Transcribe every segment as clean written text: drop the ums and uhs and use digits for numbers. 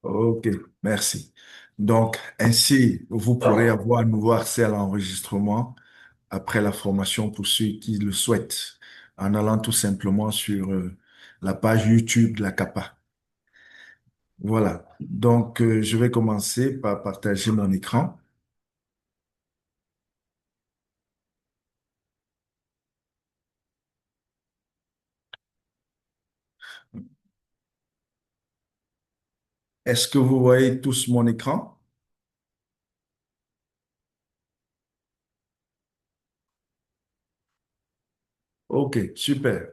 Ok, merci. Donc, ainsi, vous pourrez avoir un nouveau accès à l'enregistrement après la formation pour ceux qui le souhaitent, en allant tout simplement sur la page YouTube de la CAPA. Voilà. Donc, je vais commencer par partager mon écran. Est-ce que vous voyez tous mon écran? Ok, super.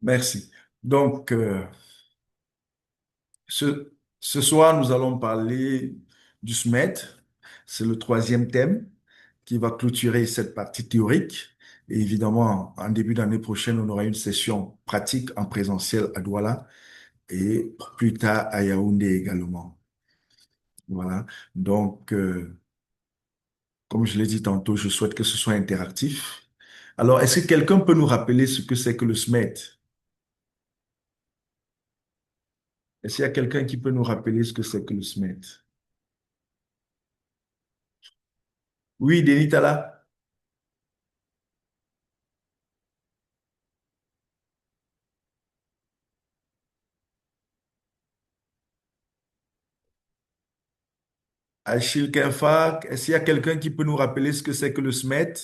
Merci. Donc, ce soir, nous allons parler du SMED. C'est le troisième thème qui va clôturer cette partie théorique. Et évidemment, en début d'année prochaine, on aura une session pratique en présentiel à Douala et plus tard à Yaoundé également. Voilà. Donc, comme je l'ai dit tantôt, je souhaite que ce soit interactif. Alors, est-ce que quelqu'un peut nous rappeler ce que c'est que le SMED? Est-ce qu'il y a quelqu'un qui peut nous rappeler ce que c'est que le SMED? Oui, Denis Tala. Achille Kefak, est-ce qu'il y a quelqu'un qui peut nous rappeler ce que c'est que le SMED?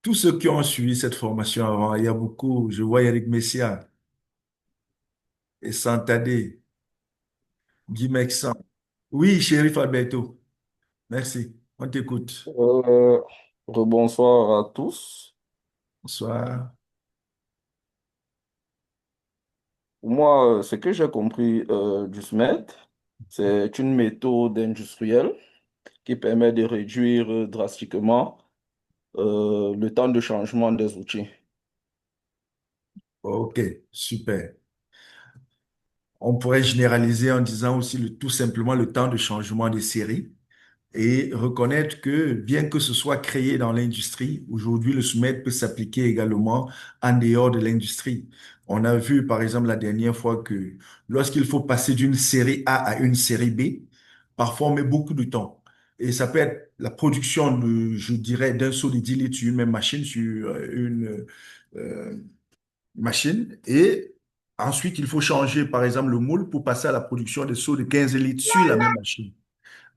Tous ceux qui ont suivi cette formation avant, il y a beaucoup, je vois Eric Messia et Santadé, Guy Mexan. Oui, Shérif Alberto, merci, on t'écoute. Euh, Bonsoir à tous. Bonsoir. Moi, ce que j'ai compris du SMED, c'est une méthode industrielle qui permet de réduire drastiquement le temps de changement des outils. Ok, super. On pourrait généraliser en disant aussi tout simplement le temps de changement des séries. Et reconnaître que bien que ce soit créé dans l'industrie, aujourd'hui le SMED peut s'appliquer également en dehors de l'industrie. On a vu par exemple la dernière fois que lorsqu'il faut passer d'une série A à une série B, parfois on met beaucoup de temps. Et ça peut être la production de, je dirais, d'un seau de 10 litres sur une même machine, sur une euh, machine. Et ensuite, il faut changer par exemple le moule pour passer à la production de seaux de 15 litres sur la même machine.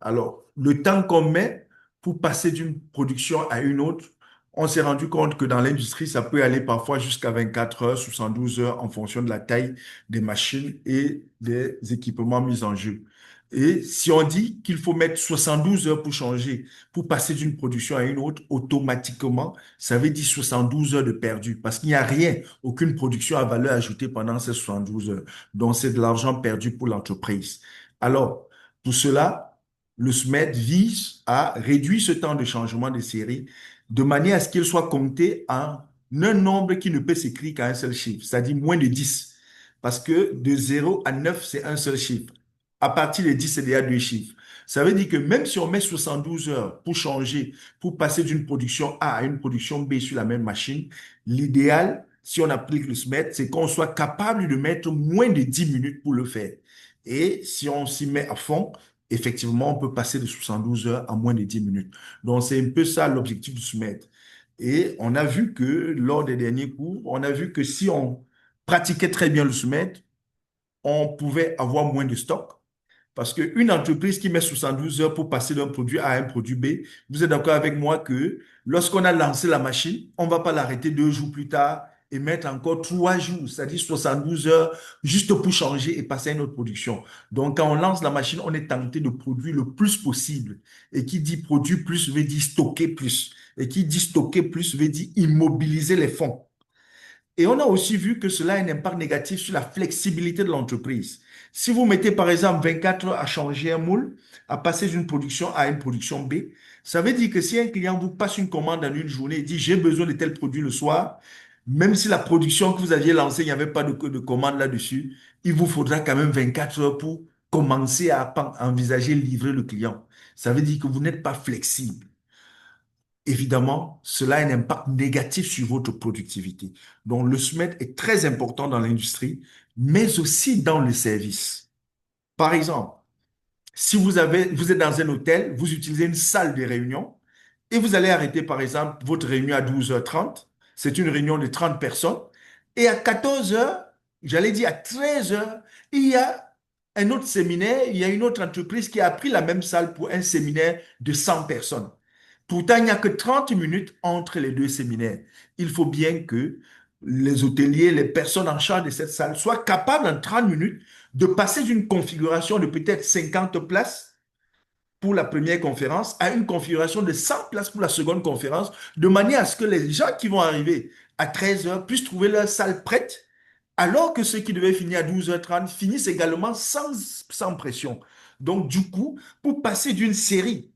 Alors, le temps qu'on met pour passer d'une production à une autre, on s'est rendu compte que dans l'industrie, ça peut aller parfois jusqu'à 24 heures, 72 heures en fonction de la taille des machines et des équipements mis en jeu. Et si on dit qu'il faut mettre 72 heures pour changer, pour passer d'une production à une autre, automatiquement, ça veut dire 72 heures de perdu parce qu'il n'y a rien, aucune production à valeur ajoutée pendant ces 72 heures. Donc, c'est de l'argent perdu pour l'entreprise. Alors, pour cela, le SMED vise à réduire ce temps de changement de série de manière à ce qu'il soit compté en un nombre qui ne peut s'écrire qu'à un seul chiffre, c'est-à-dire moins de 10. Parce que de 0 à 9, c'est un seul chiffre. À partir de 10, c'est déjà deux chiffres. Ça veut dire que même si on met 72 heures pour changer, pour passer d'une production A à une production B sur la même machine, l'idéal, si on applique le SMED, c'est qu'on soit capable de mettre moins de 10 minutes pour le faire. Et si on s'y met à fond, effectivement, on peut passer de 72 heures à moins de 10 minutes. Donc, c'est un peu ça l'objectif du SMED. Et on a vu que lors des derniers cours, on a vu que si on pratiquait très bien le SMED, on pouvait avoir moins de stock. Parce qu'une entreprise qui met 72 heures pour passer d'un produit A à un produit B, vous êtes d'accord avec moi que lorsqu'on a lancé la machine, on ne va pas l'arrêter 2 jours plus tard et mettre encore 3 jours, c'est-à-dire 72 heures, juste pour changer et passer à une autre production. Donc, quand on lance la machine, on est tenté de produire le plus possible. Et qui dit produire plus veut dire stocker plus. Et qui dit stocker plus veut dire immobiliser les fonds. Et on a aussi vu que cela a un impact négatif sur la flexibilité de l'entreprise. Si vous mettez par exemple 24 heures à changer un moule, à passer d'une production A à une production B, ça veut dire que si un client vous passe une commande en une journée et dit j'ai besoin de tel produit le soir, même si la production que vous aviez lancée, il n'y avait pas de commande là-dessus, il vous faudra quand même 24 heures pour commencer à envisager livrer le client. Ça veut dire que vous n'êtes pas flexible. évidemment, cela a un impact négatif sur votre productivité. Donc, le SMED est très important dans l'industrie, mais aussi dans le service. Par exemple, si vous êtes dans un hôtel, vous utilisez une salle de réunion et vous allez arrêter, par exemple, votre réunion à 12h30. C'est une réunion de 30 personnes. Et à 14h, j'allais dire à 13h, il y a un autre séminaire, il y a une autre entreprise qui a pris la même salle pour un séminaire de 100 personnes. Pourtant, il n'y a que 30 minutes entre les deux séminaires. Il faut bien que les hôteliers, les personnes en charge de cette salle soient capables en 30 minutes de passer d'une configuration de peut-être 50 places pour la première conférence à une configuration de 100 places pour la seconde conférence, de manière à ce que les gens qui vont arriver à 13 heures puissent trouver leur salle prête, alors que ceux qui devaient finir à 12h30 finissent également sans pression. Donc, du coup, pour passer d'une série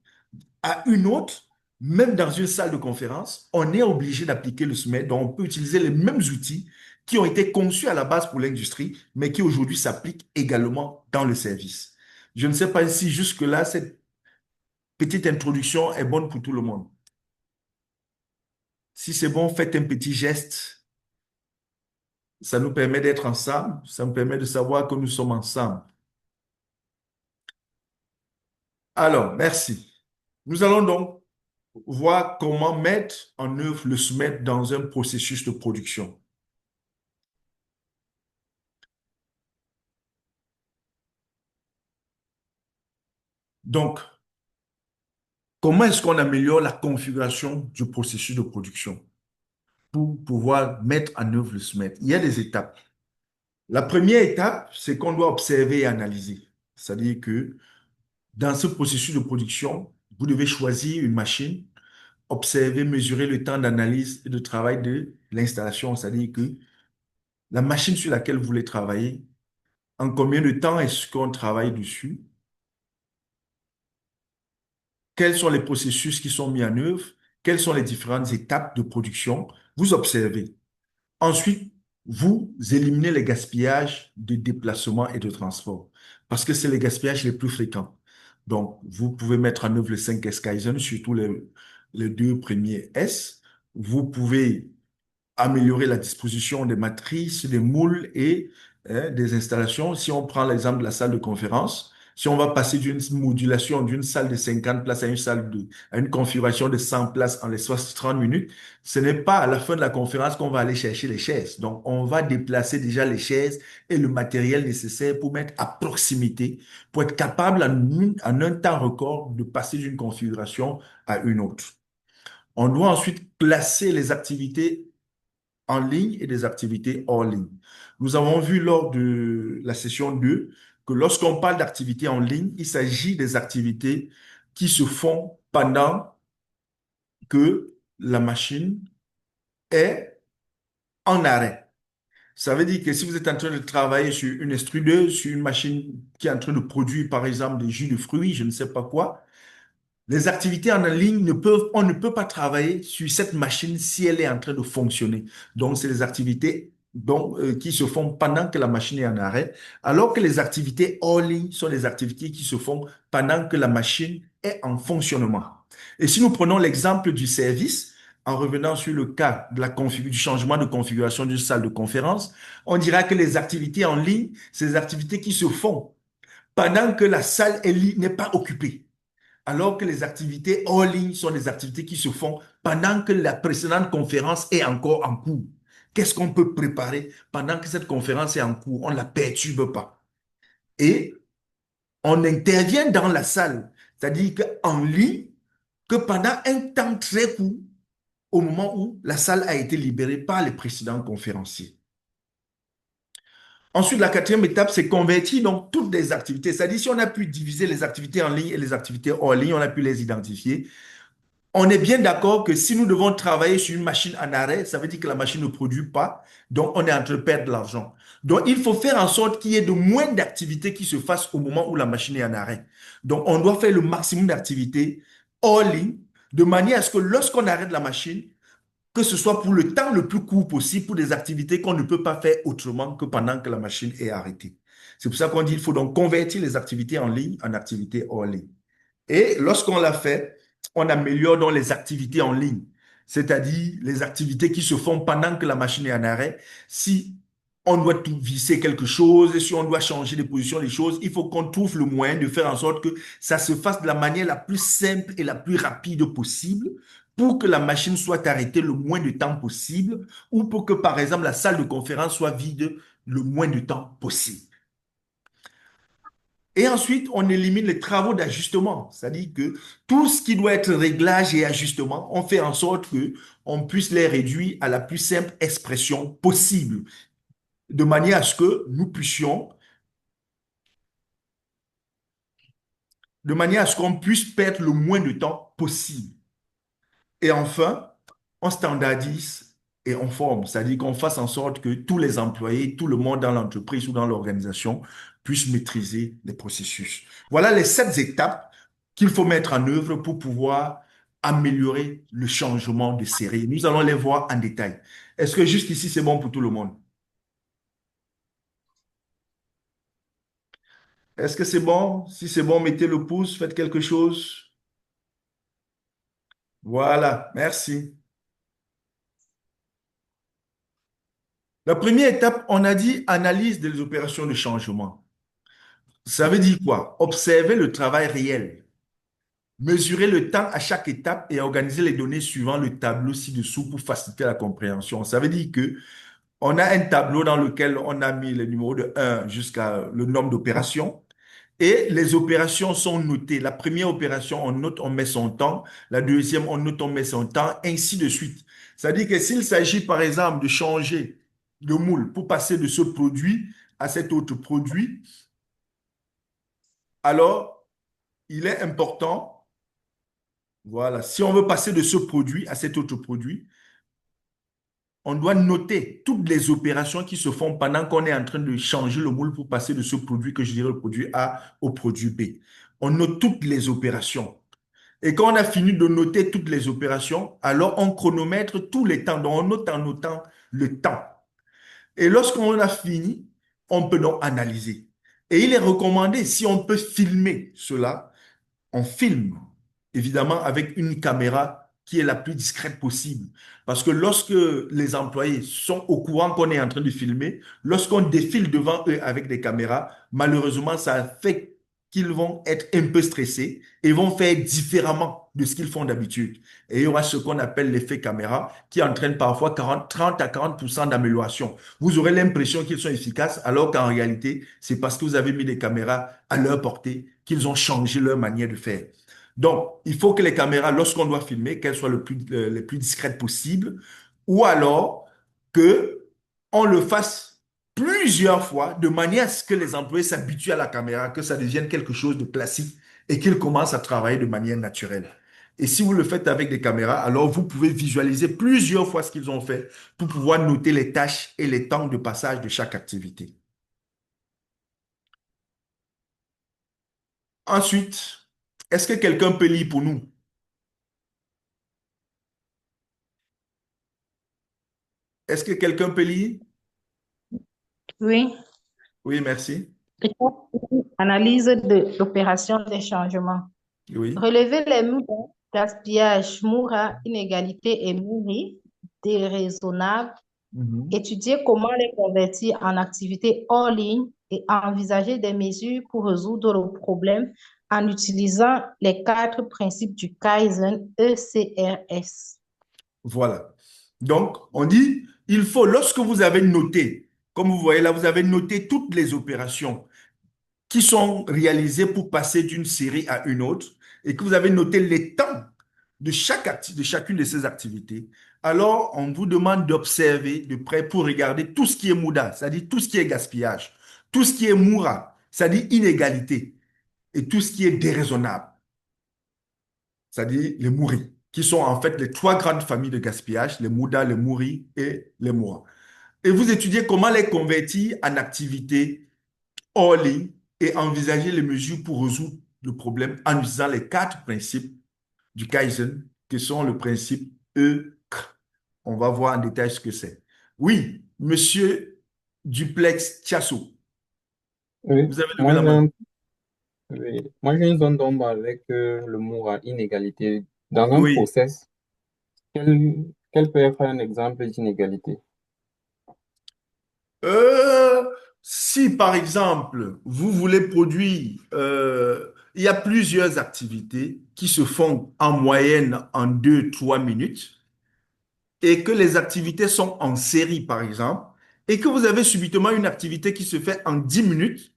à une autre, même dans une salle de conférence, on est obligé d'appliquer le SMART. Donc, on peut utiliser les mêmes outils qui ont été conçus à la base pour l'industrie, mais qui aujourd'hui s'appliquent également dans le service. Je ne sais pas si jusque-là, cette petite introduction est bonne pour tout le monde. Si c'est bon, faites un petit geste. Ça nous permet d'être ensemble. Ça nous permet de savoir que nous sommes ensemble. Alors, merci. Nous allons donc voir comment mettre en œuvre le SMART dans un processus de production. Donc, comment est-ce qu'on améliore la configuration du processus de production pour pouvoir mettre en œuvre le SMART? Il y a des étapes. La première étape, c'est qu'on doit observer et analyser. C'est-à-dire que dans ce processus de production, vous devez choisir une machine, observer, mesurer le temps d'analyse et de travail de l'installation. C'est-à-dire que la machine sur laquelle vous voulez travailler, en combien de temps est-ce qu'on travaille dessus? Quels sont les processus qui sont mis en œuvre? Quelles sont les différentes étapes de production? Vous observez. Ensuite, vous éliminez les gaspillages de déplacement et de transport parce que c'est les gaspillages les plus fréquents. Donc, vous pouvez mettre en œuvre le 5S Kaizen, surtout les deux premiers S. Vous pouvez améliorer la disposition des matrices, des moules et des installations. Si on prend l'exemple de la salle de conférence, si on va passer d'une modulation d'une salle de 50 places à une configuration de 100 places en l'espace de 30 minutes, ce n'est pas à la fin de la conférence qu'on va aller chercher les chaises. Donc, on va déplacer déjà les chaises et le matériel nécessaire pour mettre à proximité, pour être capable en un temps record de passer d'une configuration à une autre. On doit ensuite classer les activités en ligne et des activités hors ligne. Nous avons vu lors de la session 2 que lorsqu'on parle d'activités en ligne, il s'agit des activités qui se font pendant que la machine est en arrêt. Ça veut dire que si vous êtes en train de travailler sur une extrudeuse, sur une machine qui est en train de produire, par exemple, des jus de fruits, je ne sais pas quoi, les activités en ligne on ne peut pas travailler sur cette machine si elle est en train de fonctionner. Donc, c'est les activités qui se font pendant que la machine est en arrêt, alors que les activités hors ligne sont les activités qui se font pendant que la machine est en fonctionnement. Et si nous prenons l'exemple du service, en revenant sur le cas de du changement de configuration d'une salle de conférence, on dira que les activités en ligne, c'est les activités qui se font pendant que la salle n'est pas occupée, alors que les activités hors ligne sont des activités qui se font pendant que la précédente conférence est encore en cours. Qu'est-ce qu'on peut préparer pendant que cette conférence est en cours? On ne la perturbe pas. Et on intervient dans la salle, c'est-à-dire qu'en ligne, que pendant un temps très court, au moment où la salle a été libérée par les précédents conférenciers. Ensuite, la quatrième étape, c'est convertir donc toutes les activités. C'est-à-dire, si on a pu diviser les activités en ligne et les activités hors ligne, on a pu les identifier. On est bien d'accord que si nous devons travailler sur une machine en arrêt, ça veut dire que la machine ne produit pas, donc on est en train de perdre de l'argent. Donc il faut faire en sorte qu'il y ait de moins d'activités qui se fassent au moment où la machine est en arrêt. Donc on doit faire le maximum d'activités hors ligne, de manière à ce que lorsqu'on arrête la machine, que ce soit pour le temps le plus court possible pour des activités qu'on ne peut pas faire autrement que pendant que la machine est arrêtée. C'est pour ça qu'on dit qu'il faut donc convertir les activités en ligne en activités hors ligne. Et lorsqu'on l'a fait, on améliore donc les activités en ligne, c'est-à-dire les activités qui se font pendant que la machine est en arrêt. Si on doit tout visser quelque chose, si on doit changer de position des choses, il faut qu'on trouve le moyen de faire en sorte que ça se fasse de la manière la plus simple et la plus rapide possible pour que la machine soit arrêtée le moins de temps possible ou pour que, par exemple, la salle de conférence soit vide le moins de temps possible. Et ensuite, on élimine les travaux d'ajustement, c'est-à-dire que tout ce qui doit être réglage et ajustement, on fait en sorte que on puisse les réduire à la plus simple expression possible, de manière à ce que nous puissions, de manière à ce qu'on puisse perdre le moins de temps possible. Et enfin, on standardise et on forme, c'est-à-dire qu'on fasse en sorte que tous les employés, tout le monde dans l'entreprise ou dans l'organisation puissent maîtriser les processus. Voilà les 7 étapes qu'il faut mettre en œuvre pour pouvoir améliorer le changement de série. Nous allons les voir en détail. Est-ce que jusqu'ici, c'est bon pour tout le monde? Est-ce que c'est bon? Si c'est bon, mettez le pouce, faites quelque chose. Voilà, merci. La première étape, on a dit analyse des opérations de changement. Ça veut dire quoi? Observer le travail réel, mesurer le temps à chaque étape et organiser les données suivant le tableau ci-dessous pour faciliter la compréhension. Ça veut dire que on a un tableau dans lequel on a mis les numéros de 1 jusqu'à le nombre d'opérations et les opérations sont notées. La première opération, on note, on met son temps. La deuxième, on note, on met son temps, ainsi de suite. C'est-à-dire que s'il s'agit, par exemple, de changer de moule pour passer de ce produit à cet autre produit, alors il est important, voilà, si on veut passer de ce produit à cet autre produit, on doit noter toutes les opérations qui se font pendant qu'on est en train de changer le moule pour passer de ce produit que je dirais le produit A au produit B. On note toutes les opérations. Et quand on a fini de noter toutes les opérations, alors on chronomètre tous les temps. Donc, on note en notant le temps. Et lorsqu'on a fini, on peut donc analyser. Et il est recommandé, si on peut filmer cela, on filme, évidemment, avec une caméra qui est la plus discrète possible. Parce que lorsque les employés sont au courant qu'on est en train de filmer, lorsqu'on défile devant eux avec des caméras, malheureusement, ça fait qu'ils vont être un peu stressés et vont faire différemment de ce qu'ils font d'habitude. Et il y aura ce qu'on appelle l'effet caméra qui entraîne parfois 30 à 40% d'amélioration. Vous aurez l'impression qu'ils sont efficaces alors qu'en réalité, c'est parce que vous avez mis des caméras à leur portée qu'ils ont changé leur manière de faire. Donc, il faut que les caméras, lorsqu'on doit filmer, qu'elles soient les plus discrètes possibles, ou alors que on le fasse plusieurs fois de manière à ce que les employés s'habituent à la caméra, que ça devienne quelque chose de classique et qu'ils commencent à travailler de manière naturelle. Et si vous le faites avec des caméras, alors vous pouvez visualiser plusieurs fois ce qu'ils ont fait pour pouvoir noter les tâches et les temps de passage de chaque activité. Ensuite, est-ce que quelqu'un peut lire pour nous? Est-ce que quelqu'un peut lire? Oui, Oui, merci. analyse de l'opération des changements. Oui. Relever les mouvements, gaspillage, moura, inégalité et mourir, déraisonnable. Mhm. Étudier comment les convertir en activités hors ligne et envisager des mesures pour résoudre le problème en utilisant les 4 principes du Kaizen ECRS. Voilà. Donc, on dit, il faut, lorsque vous avez noté, comme vous voyez là, vous avez noté toutes les opérations qui sont réalisées pour passer d'une série à une autre et que vous avez noté les temps de chacune de ces activités, alors on vous demande d'observer de près pour regarder tout ce qui est mouda, c'est-à-dire tout ce qui est gaspillage, tout ce qui est moura, c'est-à-dire inégalité, et tout ce qui est déraisonnable, c'est-à-dire les mouris, qui sont en fait les 3 grandes familles de gaspillage, les moudas, les mouris et les moura. Et vous étudiez comment les convertir en activités hors ligne et envisager les mesures pour résoudre le problème en utilisant les 4 principes du Kaizen, qui sont le principe E-C. On va voir en détail ce que c'est. Oui, monsieur Duplex Tiasso, Oui, vous avez levé moi la j'ai main. un- oui. Moi, j'ai une zone d'ombre avec le mot à inégalité. Dans un Oui. process, quel peut être un exemple d'inégalité? Euh, Si par exemple, vous voulez produire, il y a plusieurs activités qui se font en moyenne en 2, 3 minutes et que les activités sont en série par exemple et que vous avez subitement une activité qui se fait en 10 minutes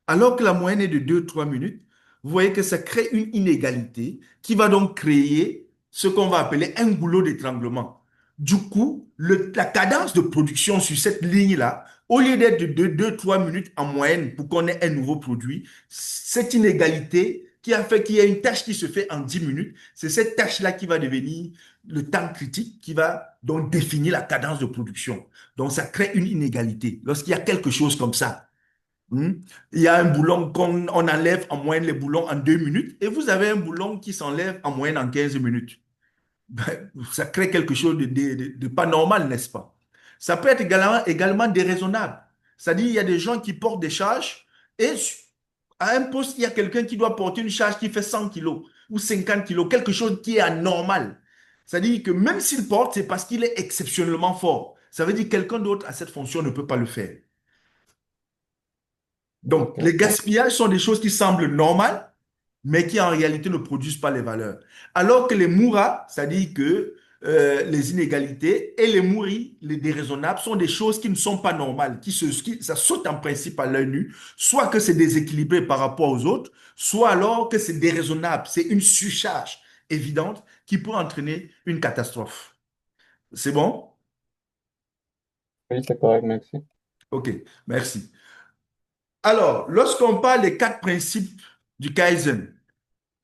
alors que la moyenne est de 2, 3 minutes, vous voyez que ça crée une inégalité qui va donc créer ce qu'on va appeler un goulot d'étranglement. Du coup, la cadence de production sur cette ligne-là, au lieu d'être de 2, 3 minutes en moyenne pour qu'on ait un nouveau produit, cette inégalité qui a fait qu'il y a une tâche qui se fait en 10 minutes, c'est cette tâche-là qui va devenir le temps critique qui va donc définir la cadence de production. Donc, ça crée une inégalité. Lorsqu'il y a quelque chose comme ça, Hmm. Il y a un boulon qu'on on enlève en moyenne les boulons en 2 minutes et vous avez un boulon qui s'enlève en moyenne en 15 minutes. Ben, ça crée quelque chose de pas normal, n'est-ce pas? Ça peut être également déraisonnable. C'est-à-dire, il y a des gens qui portent des charges et à un poste, il y a quelqu'un qui doit porter une charge qui fait 100 kilos ou 50 kilos, quelque chose qui est anormal. C'est-à-dire que même s'il porte, c'est parce qu'il est exceptionnellement fort. Ça veut dire que quelqu'un d'autre à cette fonction ne peut pas le faire. Donc, Ok. les gaspillages sont des choses qui semblent normales, mais qui en réalité ne produisent pas les valeurs. Alors que les mouras, c'est-à-dire que les inégalités et les mouris, les déraisonnables, sont des choses qui ne sont pas normales, ça saute en principe à l'œil nu, soit que c'est déséquilibré par rapport aux autres, soit alors que c'est déraisonnable, c'est une surcharge évidente qui peut entraîner une catastrophe. C'est bon? Oui, c'est correct, merci. OK, merci. Alors, lorsqu'on parle des 4 principes du Kaizen,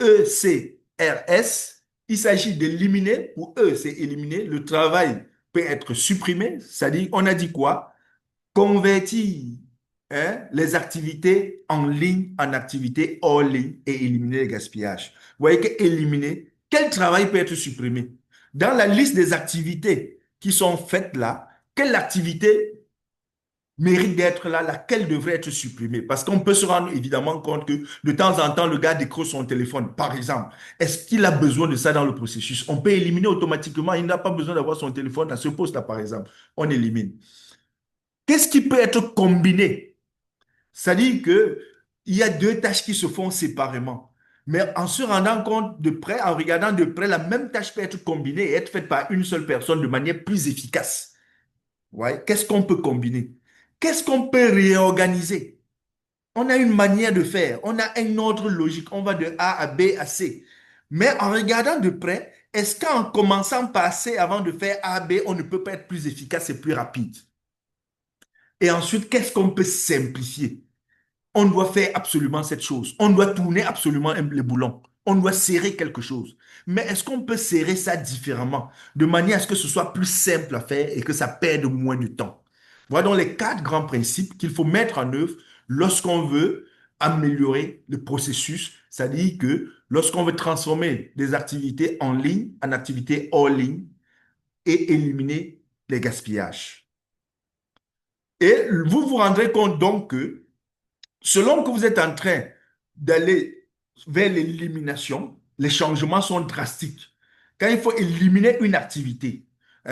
ECRS, il s'agit d'éliminer, pour E, c'est éliminer, le travail peut être supprimé, c'est-à-dire, on a dit quoi? Convertir les activités en ligne en activités hors ligne et éliminer les gaspillages. Vous voyez que éliminer, quel travail peut être supprimé? Dans la liste des activités qui sont faites là, quelle activité mérite d'être là, laquelle devrait être supprimée. Parce qu'on peut se rendre évidemment compte que de temps en temps, le gars décroche son téléphone, par exemple. Est-ce qu'il a besoin de ça dans le processus? On peut éliminer automatiquement. Il n'a pas besoin d'avoir son téléphone à ce poste-là, par exemple. On élimine. Qu'est-ce qui peut être combiné? C'est-à-dire que il y a deux tâches qui se font séparément. Mais en se rendant compte de près, en regardant de près, la même tâche peut être combinée et être faite par une seule personne de manière plus efficace. Ouais. Qu'est-ce qu'on peut combiner? Qu'est-ce qu'on peut réorganiser? On a une manière de faire, on a une autre logique, on va de A à B à C. Mais en regardant de près, est-ce qu'en commençant par C avant de faire A, B, on ne peut pas être plus efficace et plus rapide? Et ensuite, qu'est-ce qu'on peut simplifier? On doit faire absolument cette chose. On doit tourner absolument les boulons. On doit serrer quelque chose. Mais est-ce qu'on peut serrer ça différemment, de manière à ce que ce soit plus simple à faire et que ça perde moins de temps? Voilà donc les 4 grands principes qu'il faut mettre en œuvre lorsqu'on veut améliorer le processus, c'est-à-dire que lorsqu'on veut transformer des activités en ligne en activités hors ligne et éliminer les gaspillages. Et vous vous rendrez compte donc que selon que vous êtes en train d'aller vers l'élimination, les changements sont drastiques. Quand il faut éliminer une activité,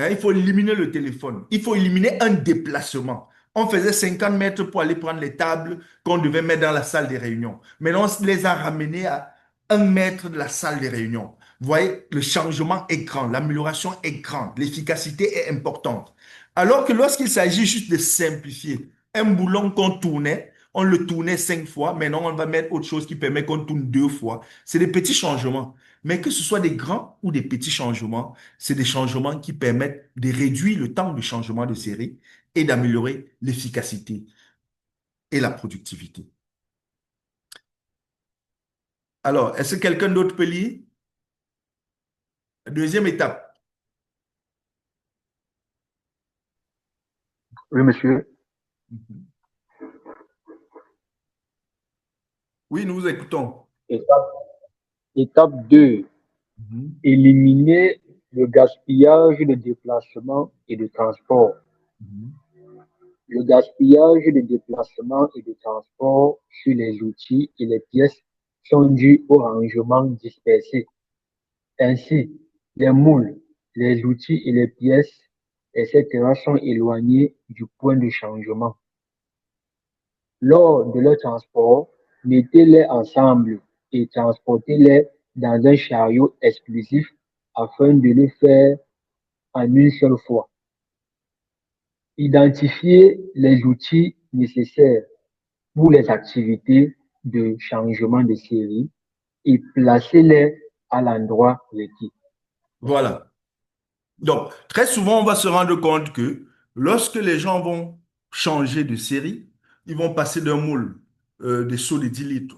il faut éliminer le téléphone, il faut éliminer un déplacement. On faisait 50 mètres pour aller prendre les tables qu'on devait mettre dans la salle des réunions. Maintenant, on les a ramenés à 1 mètre de la salle des réunions. Vous voyez, le changement est grand, l'amélioration est grande, l'efficacité est importante. Alors que lorsqu'il s'agit juste de simplifier, un boulon qu'on tournait, on le tournait 5 fois, maintenant on va mettre autre chose qui permet qu'on tourne 2 fois. C'est des petits changements. Mais que ce soit des grands ou des petits changements, c'est des changements qui permettent de réduire le temps de changement de série et d'améliorer l'efficacité et la productivité. Alors, est-ce que quelqu'un d'autre peut lire? Deuxième étape. Oui, monsieur. Oui, nous vous écoutons. Étape, étape 2. Mhm. Éliminer le gaspillage de déplacement et de transport. Mhm. Le gaspillage de déplacement et de transport sur les outils et les pièces sont dus au rangement dispersé. Ainsi, les moules, les outils et les pièces, etc. sont éloignés du point de changement. Lors de leur transport, mettez-les ensemble et transportez-les dans un chariot exclusif afin de le faire en une seule fois. Identifiez les outils nécessaires pour les activités de changement de série et placez-les à l'endroit requis. Voilà. Donc, très souvent, on va se rendre compte que lorsque les gens vont changer de série, ils vont passer d'un moule, des seaux de 10 litres,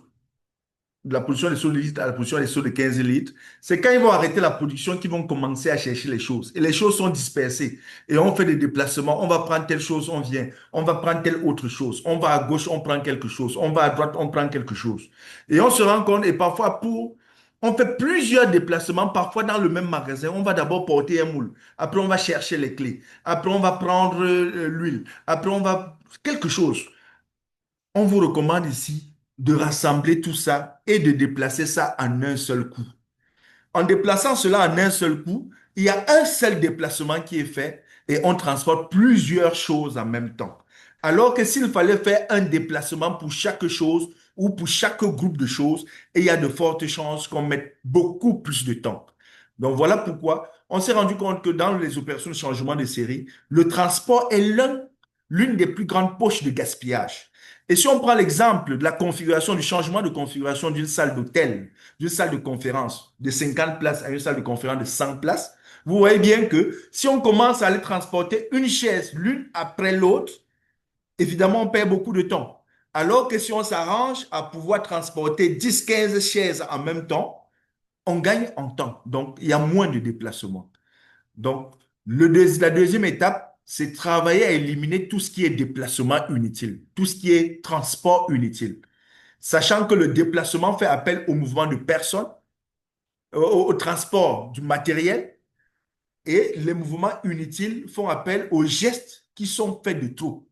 de la production des seaux de litres à la production des seaux de 15 litres. C'est quand ils vont arrêter la production qu'ils vont commencer à chercher les choses. Et les choses sont dispersées. Et on fait des déplacements. On va prendre telle chose, on vient. On va prendre telle autre chose. On va à gauche, on prend quelque chose. On va à droite, on prend quelque chose. Et on se rend compte, et parfois on fait plusieurs déplacements, parfois dans le même magasin. On va d'abord porter un moule. Après, on va chercher les clés. Après, on va prendre l'huile. Après, on va quelque chose. On vous recommande ici de rassembler tout ça et de déplacer ça en un seul coup. En déplaçant cela en un seul coup, il y a un seul déplacement qui est fait et on transporte plusieurs choses en même temps. Alors que s'il fallait faire un déplacement pour chaque chose ou pour chaque groupe de choses, il y a de fortes chances qu'on mette beaucoup plus de temps. Donc voilà pourquoi on s'est rendu compte que dans les opérations de changement de série, le transport est l'une des plus grandes poches de gaspillage. Et si on prend l'exemple de la configuration, du changement de configuration d'une salle d'hôtel, d'une salle de conférence de 50 places à une salle de conférence de 100 places, vous voyez bien que si on commence à aller transporter une chaise l'une après l'autre, évidemment, on perd beaucoup de temps. Alors que si on s'arrange à pouvoir transporter 10, 15 chaises en même temps, on gagne en temps. Donc, il y a moins de déplacements. Donc, la deuxième étape, c'est travailler à éliminer tout ce qui est déplacement inutile, tout ce qui est transport inutile. Sachant que le déplacement fait appel au mouvement de personnes, au transport du matériel, et les mouvements inutiles font appel aux gestes qui sont faits de trop.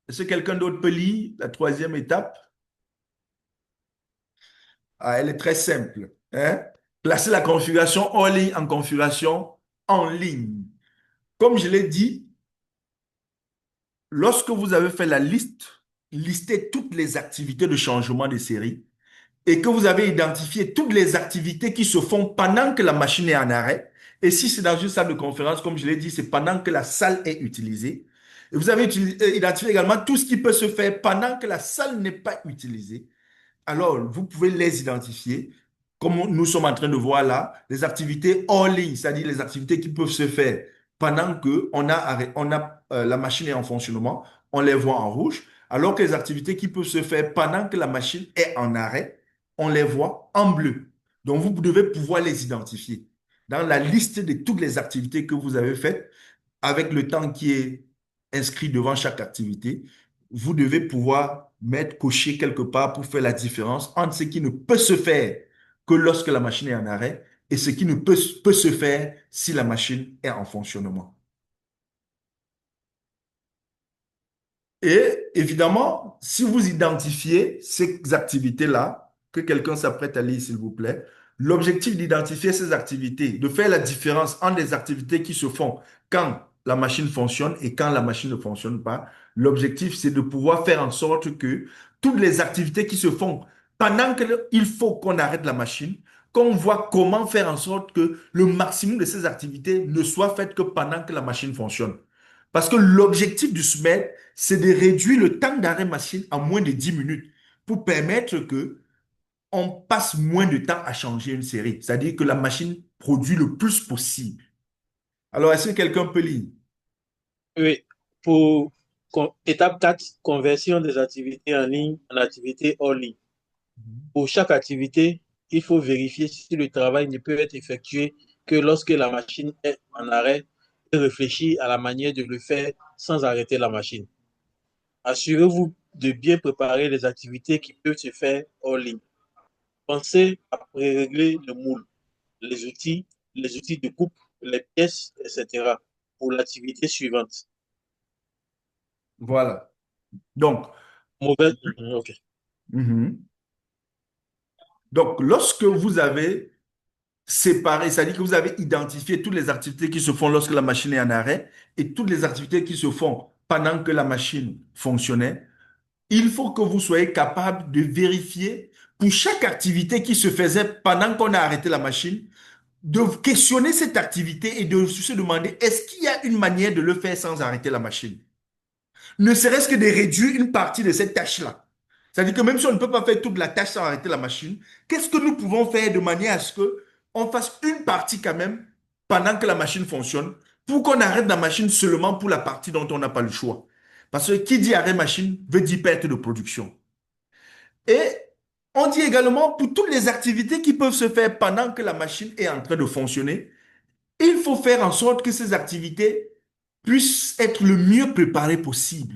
Est-ce que quelqu'un d'autre peut lire la troisième étape? Ah, elle est très simple, hein? Placer la configuration hors ligne en configuration en ligne. Comme je l'ai dit, lorsque vous avez fait la liste, listez toutes les activités de changement de série et que vous avez identifié toutes les activités qui se font pendant que la machine est en arrêt. Et si c'est dans une salle de conférence, comme je l'ai dit, c'est pendant que la salle est utilisée. Et vous avez identifié également tout ce qui peut se faire pendant que la salle n'est pas utilisée. Alors, vous pouvez les identifier, comme nous sommes en train de voir là, les activités hors ligne, c'est-à-dire les activités qui peuvent se faire pendant que la machine est en fonctionnement, on les voit en rouge, alors que les activités qui peuvent se faire pendant que la machine est en arrêt, on les voit en bleu. Donc, vous devez pouvoir les identifier. Dans la liste de toutes les activités que vous avez faites, avec le temps qui est inscrit devant chaque activité, vous devez pouvoir mettre, cocher quelque part pour faire la différence entre ce qui ne peut se faire que lorsque la machine est en arrêt et ce qui ne peut se faire si la machine est en fonctionnement. Et évidemment, si vous identifiez ces activités-là, que quelqu'un s'apprête à lire, s'il vous plaît, l'objectif d'identifier ces activités, de faire la différence entre les activités qui se font quand la machine fonctionne et quand la machine ne fonctionne pas, l'objectif, c'est de pouvoir faire en sorte que toutes les activités qui se font pendant qu'il faut qu'on arrête la machine, qu'on voit comment faire en sorte que le maximum de ces activités ne soient faites que pendant que la machine fonctionne. Parce que l'objectif du SMED, c'est de réduire le temps d'arrêt machine à moins de 10 minutes pour permettre que on passe moins de temps à changer une série. C'est-à-dire que la machine produit le plus possible. Alors, est-ce que quelqu'un peut lire? Oui, pour étape 4, conversion des activités en ligne en activités hors ligne. Pour chaque activité, il faut vérifier si le travail ne peut être effectué que lorsque la machine est en arrêt et réfléchir à la manière de le faire sans arrêter la machine. Assurez-vous de bien préparer les activités qui peuvent se faire hors ligne. Pensez à pré-régler le moule, les outils de coupe, les pièces, etc. pour l'activité suivante. Voilà. Donc, Mauvaise. Ok. mhm. Donc, lorsque vous avez séparé, c'est-à-dire que vous avez identifié toutes les activités qui se font lorsque la machine est en arrêt et toutes les activités qui se font pendant que la machine fonctionnait, il faut que vous soyez capable de vérifier pour chaque activité qui se faisait pendant qu'on a arrêté la machine, de questionner cette activité et de se demander est-ce qu'il y a une manière de le faire sans arrêter la machine? Ne serait-ce que de réduire une partie de cette tâche-là. C'est-à-dire que même si on ne peut pas faire toute la tâche sans arrêter la machine, qu'est-ce que nous pouvons faire de manière à ce qu'on fasse une partie quand même pendant que la machine fonctionne pour qu'on arrête la machine seulement pour la partie dont on n'a pas le choix. Parce que qui dit arrêt machine veut dire perte de production. Et on dit également pour toutes les activités qui peuvent se faire pendant que la machine est en train de fonctionner, il faut faire en sorte que ces activités puissent être le mieux préparées possible.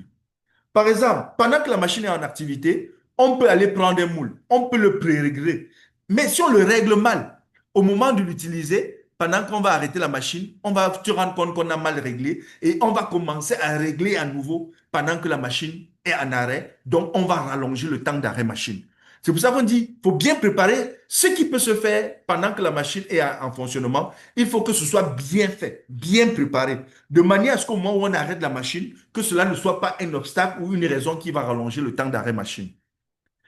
Par exemple, pendant que la machine est en activité, on peut aller prendre un moule, on peut le pré-régler. Mais si on le règle mal, au moment de l'utiliser, pendant qu'on va arrêter la machine, on va se rendre compte qu'on a mal réglé et on va commencer à régler à nouveau pendant que la machine est en arrêt. Donc, on va rallonger le temps d'arrêt machine. C'est pour ça qu'on dit qu'il faut bien préparer ce qui peut se faire pendant que la machine est en fonctionnement. Il faut que ce soit bien fait, bien préparé, de manière à ce qu'au moment où on arrête la machine, que cela ne soit pas un obstacle ou une raison qui va rallonger le temps d'arrêt machine.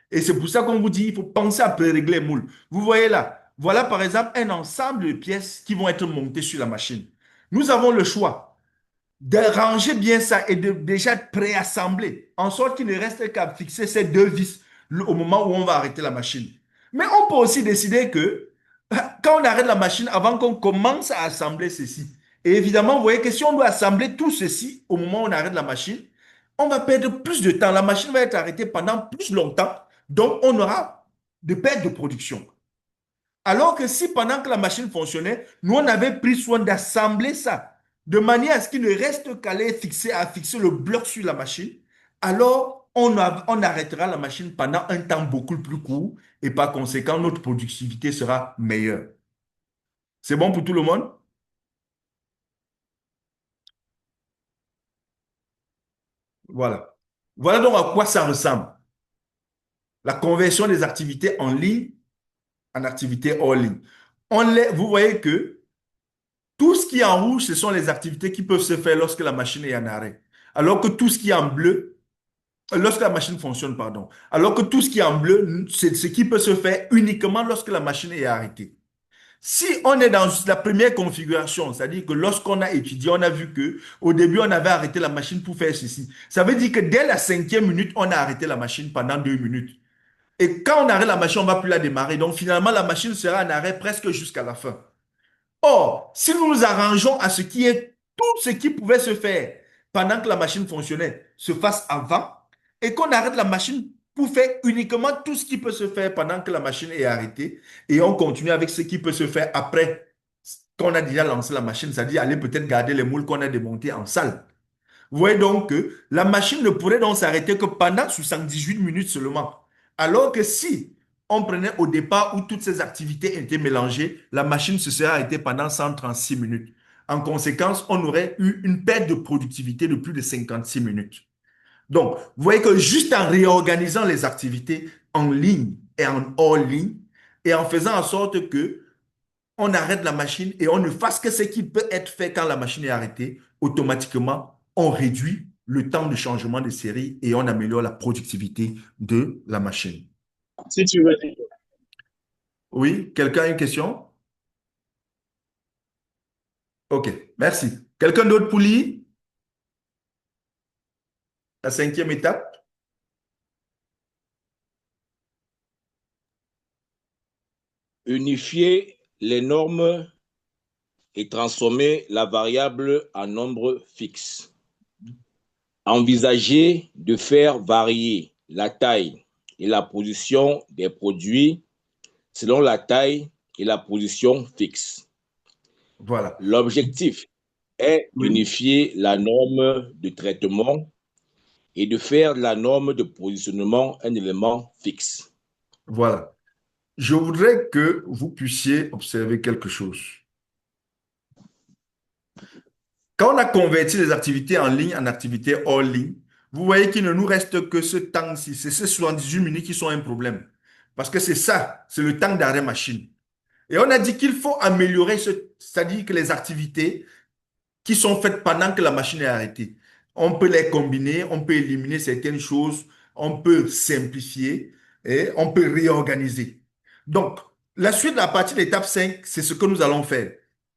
Et c'est pour ça qu'on vous dit, il faut penser à pré-régler les moules. Vous voyez là, voilà par exemple un ensemble de pièces qui vont être montées sur la machine. Nous avons le choix de ranger bien ça et de déjà préassembler, en sorte qu'il ne reste qu'à fixer ces deux vis au moment où on va arrêter la machine. Mais on peut aussi décider que quand on arrête la machine, avant qu'on commence à assembler ceci, et évidemment, vous voyez que si on doit assembler tout ceci au moment où on arrête la machine, on va perdre plus de temps. La machine va être arrêtée pendant plus longtemps, donc on aura de pertes de production. Alors que si pendant que la machine fonctionnait, nous on avait pris soin d'assembler ça, de manière à ce qu'il ne reste qu'à aller fixer le bloc sur la machine, alors on arrêtera la machine pendant un temps beaucoup plus court et par conséquent, notre productivité sera meilleure. C'est bon pour tout le monde? Voilà. Voilà donc à quoi ça ressemble. La conversion des activités en ligne en activités hors ligne. Vous voyez que tout ce qui est en rouge, ce sont les activités qui peuvent se faire lorsque la machine est en arrêt. Alors que tout ce qui est en bleu, lorsque la machine fonctionne, pardon. Alors que tout ce qui est en bleu, c'est ce qui peut se faire uniquement lorsque la machine est arrêtée. Si on est dans la première configuration, c'est-à-dire que lorsqu'on a étudié, on a vu que au début, on avait arrêté la machine pour faire ceci. Ça veut dire que dès la 5e minute, on a arrêté la machine pendant 2 minutes. Et quand on arrête la machine, on ne va plus la démarrer. Donc finalement, la machine sera en arrêt presque jusqu'à la fin. Or, si nous nous arrangeons à ce qui est tout ce qui pouvait se faire pendant que la machine fonctionnait se fasse avant et qu'on arrête la machine pour faire uniquement tout ce qui peut se faire pendant que la machine est arrêtée et on continue avec ce qui peut se faire après qu'on a déjà lancé la machine, c'est-à-dire aller peut-être garder les moules qu'on a démontés en salle. Vous voyez donc que la machine ne pourrait donc s'arrêter que pendant 78 minutes seulement. Alors que si on prenait au départ où toutes ces activités étaient mélangées, la machine se serait arrêtée pendant 136 minutes. En conséquence, on aurait eu une perte de productivité de plus de 56 minutes. Donc, vous voyez que juste en réorganisant les activités en ligne et en hors ligne, et en faisant en sorte que on arrête la machine et on ne fasse que ce qui peut être fait quand la machine est arrêtée, automatiquement, on réduit le temps de changement de série et on améliore la productivité de la machine. Si tu veux dire. Oui, quelqu'un a une question? OK, merci. Quelqu'un d'autre pour lire la 5e étape? Unifier les normes et transformer la variable en nombre fixe. Envisager de faire varier la taille et la position des produits selon la taille et la position fixe. Voilà. L'objectif est Oui. d'unifier la norme de traitement et de faire de la norme de positionnement un élément fixe. Voilà. Je voudrais que vous puissiez observer quelque chose. Quand on a converti les activités en ligne en activités hors ligne, vous voyez qu'il ne nous reste que ce temps-ci, c'est ces 78 minutes qui sont un problème. Parce que c'est ça, c'est le temps d'arrêt machine. Et on a dit qu'il faut améliorer c'est-à-dire que les activités qui sont faites pendant que la machine est arrêtée. On peut les combiner, on peut éliminer certaines choses, on peut simplifier et on peut réorganiser. Donc, la suite, à partir de l'étape 5, c'est ce que nous allons faire.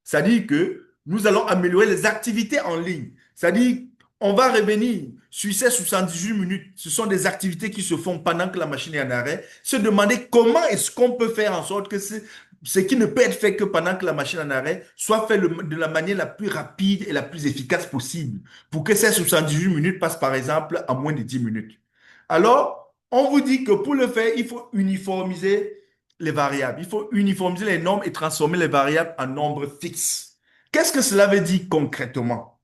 C'est-à-dire que nous allons améliorer les activités en ligne. C'est-à-dire, on va revenir sur ces 78 minutes. Ce sont des activités qui se font pendant que la machine est en arrêt. Se demander comment est-ce qu'on peut faire en sorte que ce qui ne peut être fait que pendant que la machine est en arrêt soit fait de la manière la plus rapide et la plus efficace possible pour que ces 78 minutes passent par exemple en moins de 10 minutes. Alors, on vous dit que pour le faire, il faut uniformiser les variables. Il faut uniformiser les nombres et transformer les variables en nombres fixes. Qu'est-ce que cela veut dire concrètement?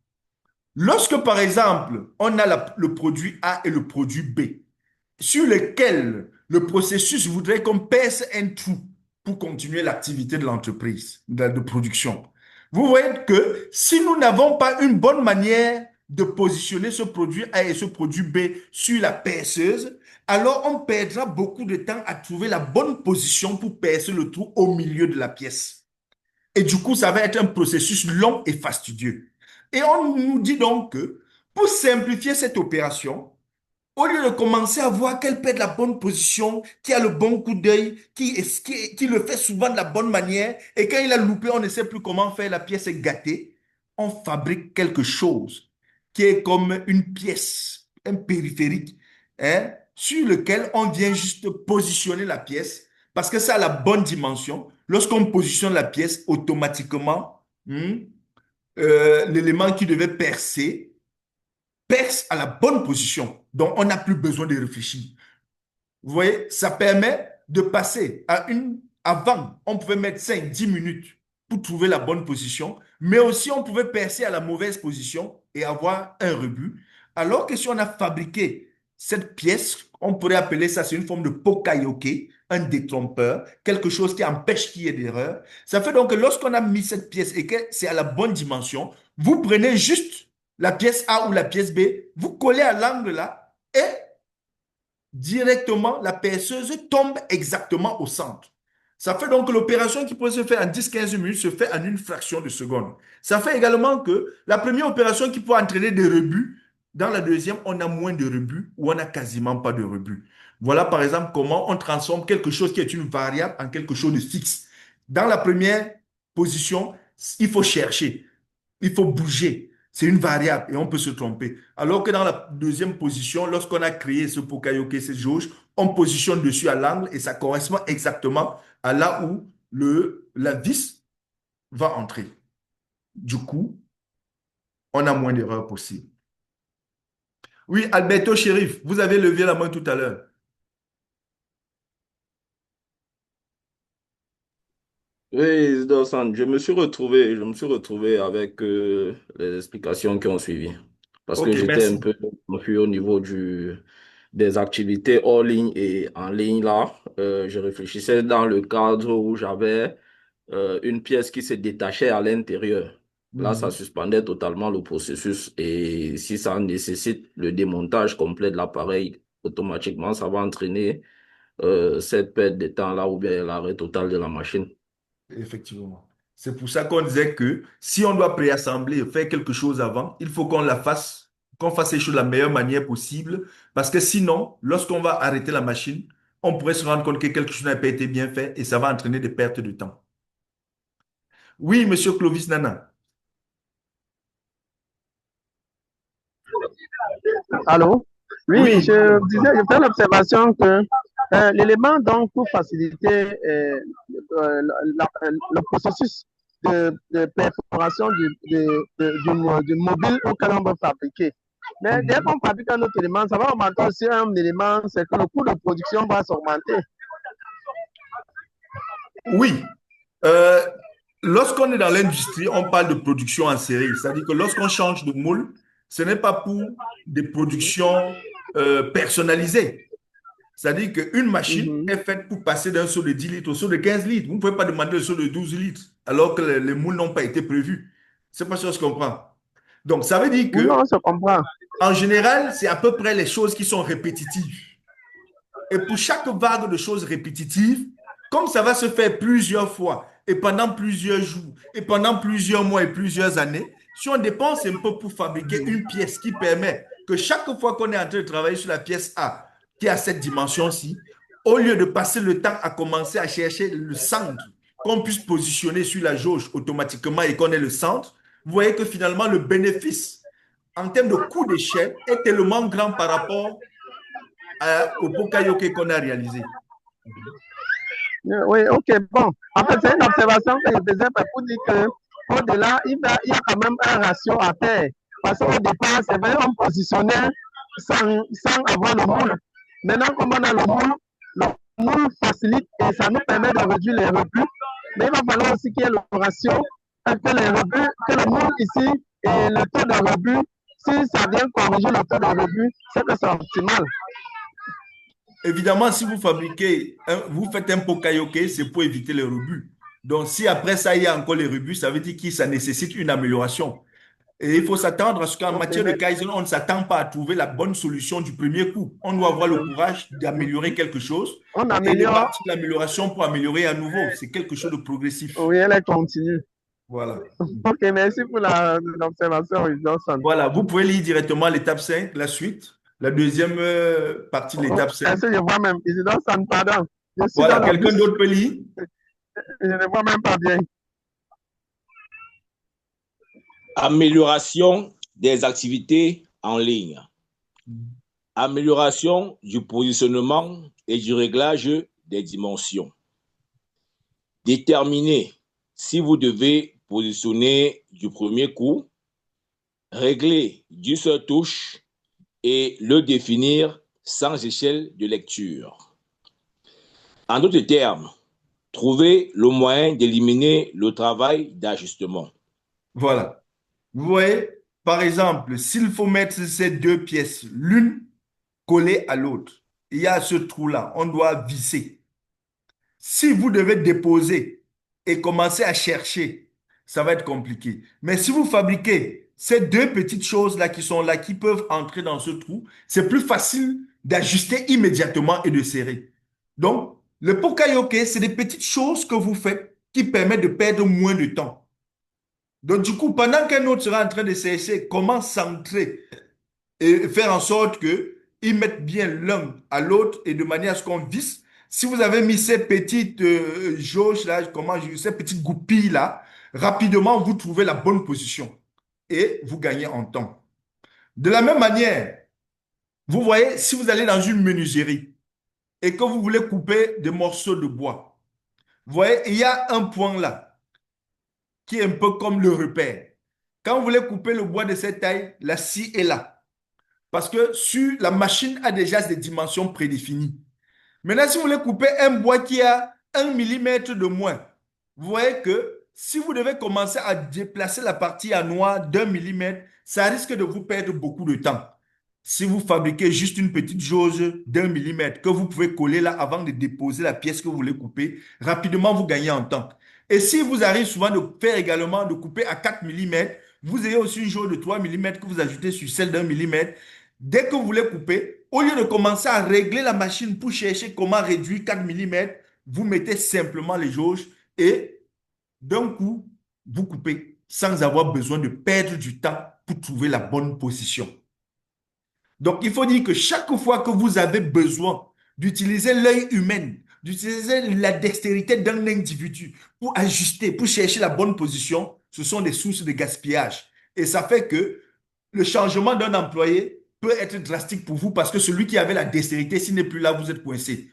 Lorsque, par exemple, on a le produit A et le produit B, sur lequel le processus voudrait qu'on pèse un trou pour continuer l'activité de l'entreprise de production. Vous voyez que si nous n'avons pas une bonne manière de positionner ce produit A et ce produit B sur la perceuse, alors on perdra beaucoup de temps à trouver la bonne position pour percer le trou au milieu de la pièce. Et du coup, ça va être un processus long et fastidieux. Et on nous dit donc que pour simplifier cette opération, au lieu de commencer à voir quelle peut être la bonne position, qui a le bon coup d'œil, qui le fait souvent de la bonne manière, et quand il a loupé, on ne sait plus comment faire, la pièce est gâtée, on fabrique quelque chose qui est comme une pièce, un périphérique, hein, sur lequel on vient juste positionner la pièce, parce que ça a la bonne dimension. Lorsqu'on positionne la pièce, automatiquement, l'élément qui devait perce à la bonne position. Donc, on n'a plus besoin de réfléchir. Vous voyez, ça permet de passer à une... Avant, on pouvait mettre 5, 10 minutes pour trouver la bonne position, mais aussi on pouvait percer à la mauvaise position et avoir un rebut. Alors que si on a fabriqué cette pièce, on pourrait appeler ça, c'est une forme de pokayoke, un détrompeur, quelque chose qui empêche qu'il y ait d'erreur. Ça fait donc que lorsqu'on a mis cette pièce et que c'est à la bonne dimension, vous prenez juste la pièce A ou la pièce B, vous collez à l'angle là et directement, la perceuse tombe exactement au centre. Ça fait donc que l'opération qui peut se faire en 10-15 minutes se fait en une fraction de seconde. Ça fait également que la première opération qui peut entraîner des rebuts, dans la deuxième, on a moins de rebuts ou on n'a quasiment pas de rebuts. Voilà par exemple comment on transforme quelque chose qui est une variable en quelque chose de fixe. Dans la première position, il faut chercher, il faut bouger. C'est une variable et on peut se tromper. Alors que dans la deuxième position, lorsqu'on a créé ce Pokayoke, cette jauge, on positionne dessus à l'angle et ça correspond exactement à là où la vis va entrer. Du coup, on a moins d'erreurs possibles. Oui, Alberto Shérif, vous avez levé la main tout à l'heure. Oui, Dawson, je me suis retrouvé avec les explications qui ont suivi. Parce que Ok, j'étais un merci. peu confus au niveau des activités hors ligne et en ligne là. Je réfléchissais dans le cadre où j'avais une pièce qui se détachait à l'intérieur. Là, ça Mhm. suspendait totalement le processus et si ça nécessite le démontage complet de l'appareil, automatiquement, ça va entraîner cette perte de temps là ou bien l'arrêt total de la machine. Effectivement. C'est pour ça qu'on disait que si on doit préassembler, faire quelque chose avant, il faut qu'on la fasse, qu'on fasse les choses de la meilleure manière possible, parce que sinon, lorsqu'on va arrêter la machine, on pourrait se rendre compte que quelque chose n'a pas été bien fait et ça va entraîner des pertes de temps. Oui, monsieur Clovis Nana. Allô? Oui, Oui, je fais l'observation que l'élément donc pour faciliter le processus de perforation du mobile auquel on veut fabriquer. Mais dès mhm. qu'on fabrique un autre élément, ça va augmenter aussi un élément, c'est que le coût de production va s'augmenter. Oui. Euh, Lorsqu'on est dans l'industrie, on parle de production en série. C'est-à-dire que lorsqu'on change de moule, ce n'est pas pour des productions personnalisées. C'est-à-dire qu'une machine Mhm. est faite pour passer d'un seau de 10 litres au seau de 15 litres. Vous ne pouvez pas demander un seau de 12 litres alors que les moules n'ont pas été prévus. C'est pas sûr que je comprends. Donc, ça veut dire Oui, que, on se comprend. en général, c'est à peu près les choses qui sont répétitives. Et pour chaque vague de choses répétitives, comme ça va se faire plusieurs fois et pendant plusieurs jours et pendant plusieurs mois et plusieurs années, si on dépense un peu pour fabriquer une pièce qui permet que chaque fois qu'on est en train de travailler sur la pièce A, qui a cette dimension-ci, au lieu de passer le temps à commencer à chercher le centre qu'on puisse positionner sur la jauge automatiquement et qu'on ait le centre, vous voyez que finalement le bénéfice en termes de coût d'échelle est tellement grand par rapport au Pokayoke qu'on a réalisé. Oui, ok, bon. En fait, c'est une observation que je faisais pour dire que au-delà, il y a quand même un ratio à faire. Parce qu'au départ, c'est vrai, on positionnait sans avoir le moule. Maintenant, comme on a le moule facilite et ça nous permet de réduire les rebus. Mais il va falloir aussi qu'il y ait le ratio entre les rebus, que le moule ici et le taux de rebut, si ça vient corriger le taux de rebut, c'est que c'est optimal. Évidemment, si vous fabriquez, vous faites un Pokayoke, c'est pour éviter les rebuts. Donc, si après ça, il y a encore les rebuts, ça veut dire que ça nécessite une amélioration. Et il faut s'attendre à ce qu'en matière de Kaizen, on ne s'attend pas à trouver la bonne solution du premier coup. On doit avoir le courage d'améliorer quelque chose On et de améliore. partir de l'amélioration pour améliorer à nouveau. C'est quelque chose de progressif. Oui, elle est continue. Voilà. Ok, merci pour l'observation, Johnson. Voilà, vous pouvez lire directement l'étape 5, la suite, la deuxième partie de l'étape 5. Est-ce que je vois même, Johnson, pardon. Je suis Voilà, dans le quelqu'un bus. d'autre peut lire? Je ne vois même pas bien. Amélioration des activités en ligne. Amélioration du positionnement et du réglage des dimensions. Déterminez si vous devez positionner du premier coup, régler du seul touche et le définir sans échelle de lecture. En d'autres termes, trouver le moyen d'éliminer le travail d'ajustement. Voilà. Vous voyez, par exemple, s'il faut mettre ces deux pièces, l'une collée à l'autre, il y a ce trou-là, on doit visser. Si vous devez déposer et commencer à chercher, ça va être compliqué. Mais si vous fabriquez ces deux petites choses-là qui sont là, qui peuvent entrer dans ce trou, c'est plus facile d'ajuster immédiatement et de serrer. Donc, le Pokayoke, c'est des petites choses que vous faites qui permettent de perdre moins de temps. Donc, du coup, pendant qu'un autre sera en train de chercher comment centrer et faire en sorte qu'ils mettent bien l'un à l'autre et de manière à ce qu'on visse. Si vous avez mis ces petites jauges là, ces petites goupilles là, rapidement vous trouvez la bonne position et vous gagnez en temps. De la même manière, vous voyez, si vous allez dans une menuiserie et que vous voulez couper des morceaux de bois, vous voyez, il y a un point là qui est un peu comme le repère. Quand vous voulez couper le bois de cette taille, la scie est là. Parce que la machine a déjà des dimensions prédéfinies. Maintenant, si vous voulez couper un bois qui a 1 millimètre de moins, vous voyez que si vous devez commencer à déplacer la partie à noix d'1 millimètre, ça risque de vous perdre beaucoup de temps. Si vous fabriquez juste une petite jauge d'1 millimètre que vous pouvez coller là avant de déposer la pièce que vous voulez couper, rapidement vous gagnez en temps. Et si vous arrivez souvent de faire également de couper à 4 millimètres, vous avez aussi une jauge de 3 millimètres que vous ajoutez sur celle d'1 millimètre. Dès que vous voulez couper, au lieu de commencer à régler la machine pour chercher comment réduire 4 millimètres, vous mettez simplement les jauges et d'un coup, vous coupez sans avoir besoin de perdre du temps pour trouver la bonne position. Donc, il faut dire que chaque fois que vous avez besoin d'utiliser l'œil humain, d'utiliser la dextérité d'un individu pour ajuster, pour chercher la bonne position, ce sont des sources de gaspillage. Et ça fait que le changement d'un employé peut être drastique pour vous parce que celui qui avait la dextérité, s'il n'est plus là, vous êtes coincé.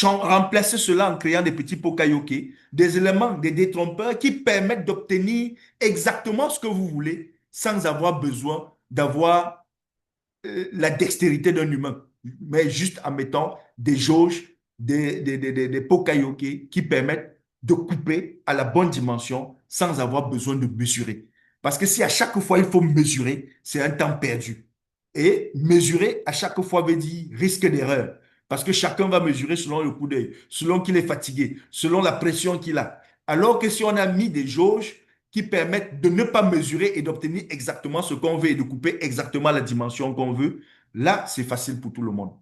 Remplacez cela en créant des petits Pokayoke, des éléments, des détrompeurs qui permettent d'obtenir exactement ce que vous voulez sans avoir besoin d'avoir la dextérité d'un humain, mais juste en mettant des jauges, des Pokayoke qui permettent de couper à la bonne dimension sans avoir besoin de mesurer. Parce que si à chaque fois il faut mesurer, c'est un temps perdu. Et mesurer à chaque fois veut dire risque d'erreur. Parce que chacun va mesurer selon le coup d'œil, selon qu'il est fatigué, selon la pression qu'il a. Alors que si on a mis des jauges qui permettent de ne pas mesurer et d'obtenir exactement ce qu'on veut et de couper exactement la dimension qu'on veut, là, c'est facile pour tout le monde.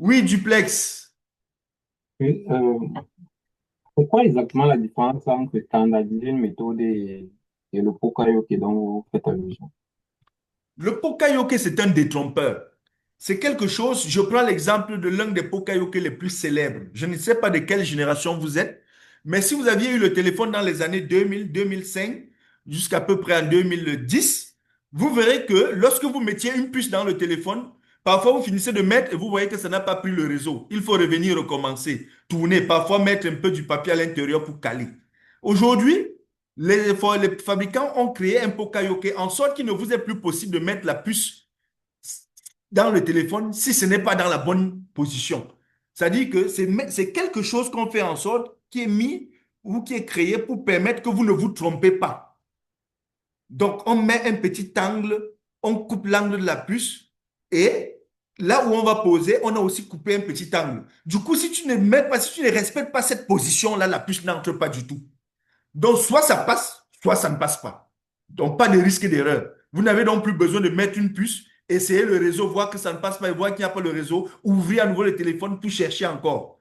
Oui, duplex. Oui, c'est quoi exactement la différence entre standardiser une méthode et le Pokayoke dont vous faites allusion? Le Pokayoke, c'est un détrompeur. C'est quelque chose, je prends l'exemple de l'un des Pokayoke les plus célèbres. Je ne sais pas de quelle génération vous êtes, mais si vous aviez eu le téléphone dans les années 2000, 2005, jusqu'à peu près en 2010, vous verrez que lorsque vous mettiez une puce dans le téléphone, parfois vous finissez de mettre et vous voyez que ça n'a pas pris le réseau. Il faut revenir recommencer, tourner, parfois mettre un peu du papier à l'intérieur pour caler. Aujourd'hui, les fabricants ont créé un Pokayoke en sorte qu'il ne vous est plus possible de mettre la puce dans le téléphone si ce n'est pas dans la bonne position. C'est-à-dire que c'est quelque chose qu'on fait en sorte qui est mis ou qui est créé pour permettre que vous ne vous trompez pas. Donc, on met un petit angle, on coupe l'angle de la puce et là où on va poser, on a aussi coupé un petit angle. Du coup, si tu ne mets pas, si tu ne respectes pas cette position-là, la puce n'entre pas du tout. Donc, soit ça passe, soit ça ne passe pas. Donc, pas de risque d'erreur. Vous n'avez donc plus besoin de mettre une puce, essayer le réseau, voir que ça ne passe pas et voir qu'il n'y a pas le réseau, ouvrir à nouveau le téléphone pour chercher encore.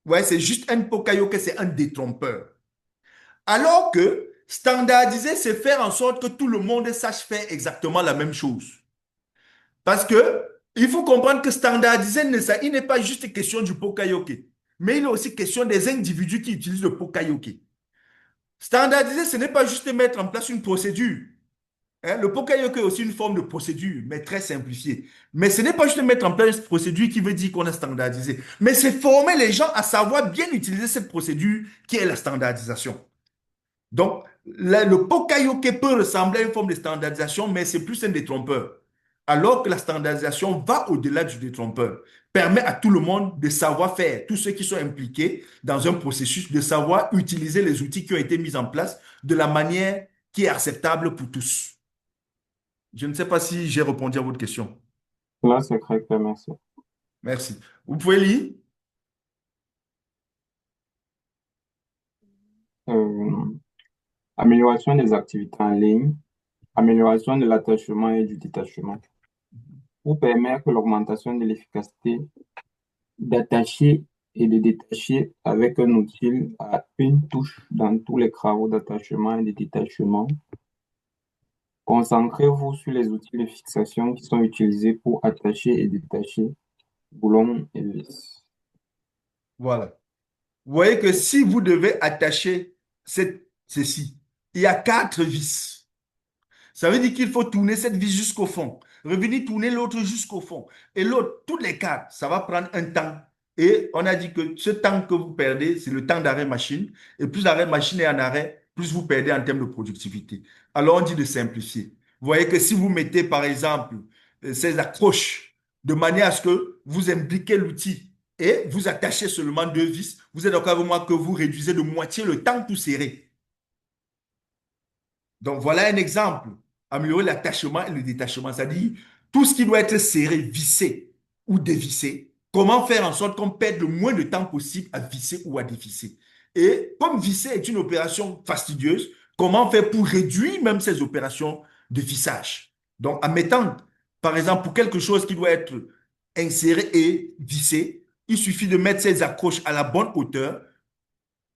Ouais, c'est juste un Pokayoke, c'est un détrompeur. Alors que standardiser, c'est faire en sorte que tout le monde sache faire exactement la même chose. Parce que il faut comprendre que standardiser, il n'est pas juste question du Pokayoke, mais il est aussi question des individus qui utilisent le Pokayoke. Standardiser, ce n'est pas juste mettre en place une procédure. Hein, le Pokayoke est aussi une forme de procédure, mais très simplifiée. Mais ce n'est pas juste mettre en place une procédure qui veut dire qu'on a standardisé, mais c'est former les gens à savoir bien utiliser cette procédure qui est la standardisation. Donc, le Pokayoke peut ressembler à une forme de standardisation, mais c'est plus un détrompeur. Alors que la standardisation va au-delà du détrompeur, permet à tout le monde de savoir faire, tous ceux qui sont impliqués dans un processus, de savoir utiliser les outils qui ont été mis en place de la manière qui est acceptable pour tous. Je ne sais pas si j'ai répondu à votre question. Là, c'est très clair, merci. Merci. Vous pouvez lire? Euh, Amélioration des activités en ligne, amélioration de l'attachement et du détachement. Pour permettre l'augmentation de l'efficacité d'attacher et de détacher avec un outil à une touche dans tous les travaux d'attachement et de détachement, concentrez-vous sur les outils de fixation qui sont utilisés pour attacher et détacher boulons et vis. Voilà. Vous voyez que si vous devez attacher ceci, il y a 4 vis. Ça veut dire qu'il faut tourner cette vis jusqu'au fond, revenir tourner l'autre jusqu'au fond. Et l'autre, tous les 4, ça va prendre un temps. Et on a dit que ce temps que vous perdez, c'est le temps d'arrêt machine. Et plus l'arrêt machine est en arrêt, plus vous perdez en termes de productivité. Alors on dit de simplifier. Vous voyez que si vous mettez par exemple ces accroches de manière à ce que vous impliquez l'outil et vous attachez seulement 2 vis, vous êtes d'accord avec moi que vous réduisez de moitié le temps pour serrer. Donc, voilà un exemple. Améliorer l'attachement et le détachement, c'est-à-dire tout ce qui doit être serré, vissé ou dévissé. Comment faire en sorte qu'on perde le moins de temps possible à visser ou à dévisser. Et comme visser est une opération fastidieuse, comment faire pour réduire même ces opérations de vissage. Donc, en mettant, par exemple, pour quelque chose qui doit être inséré et vissé, il suffit de mettre ces accroches à la bonne hauteur.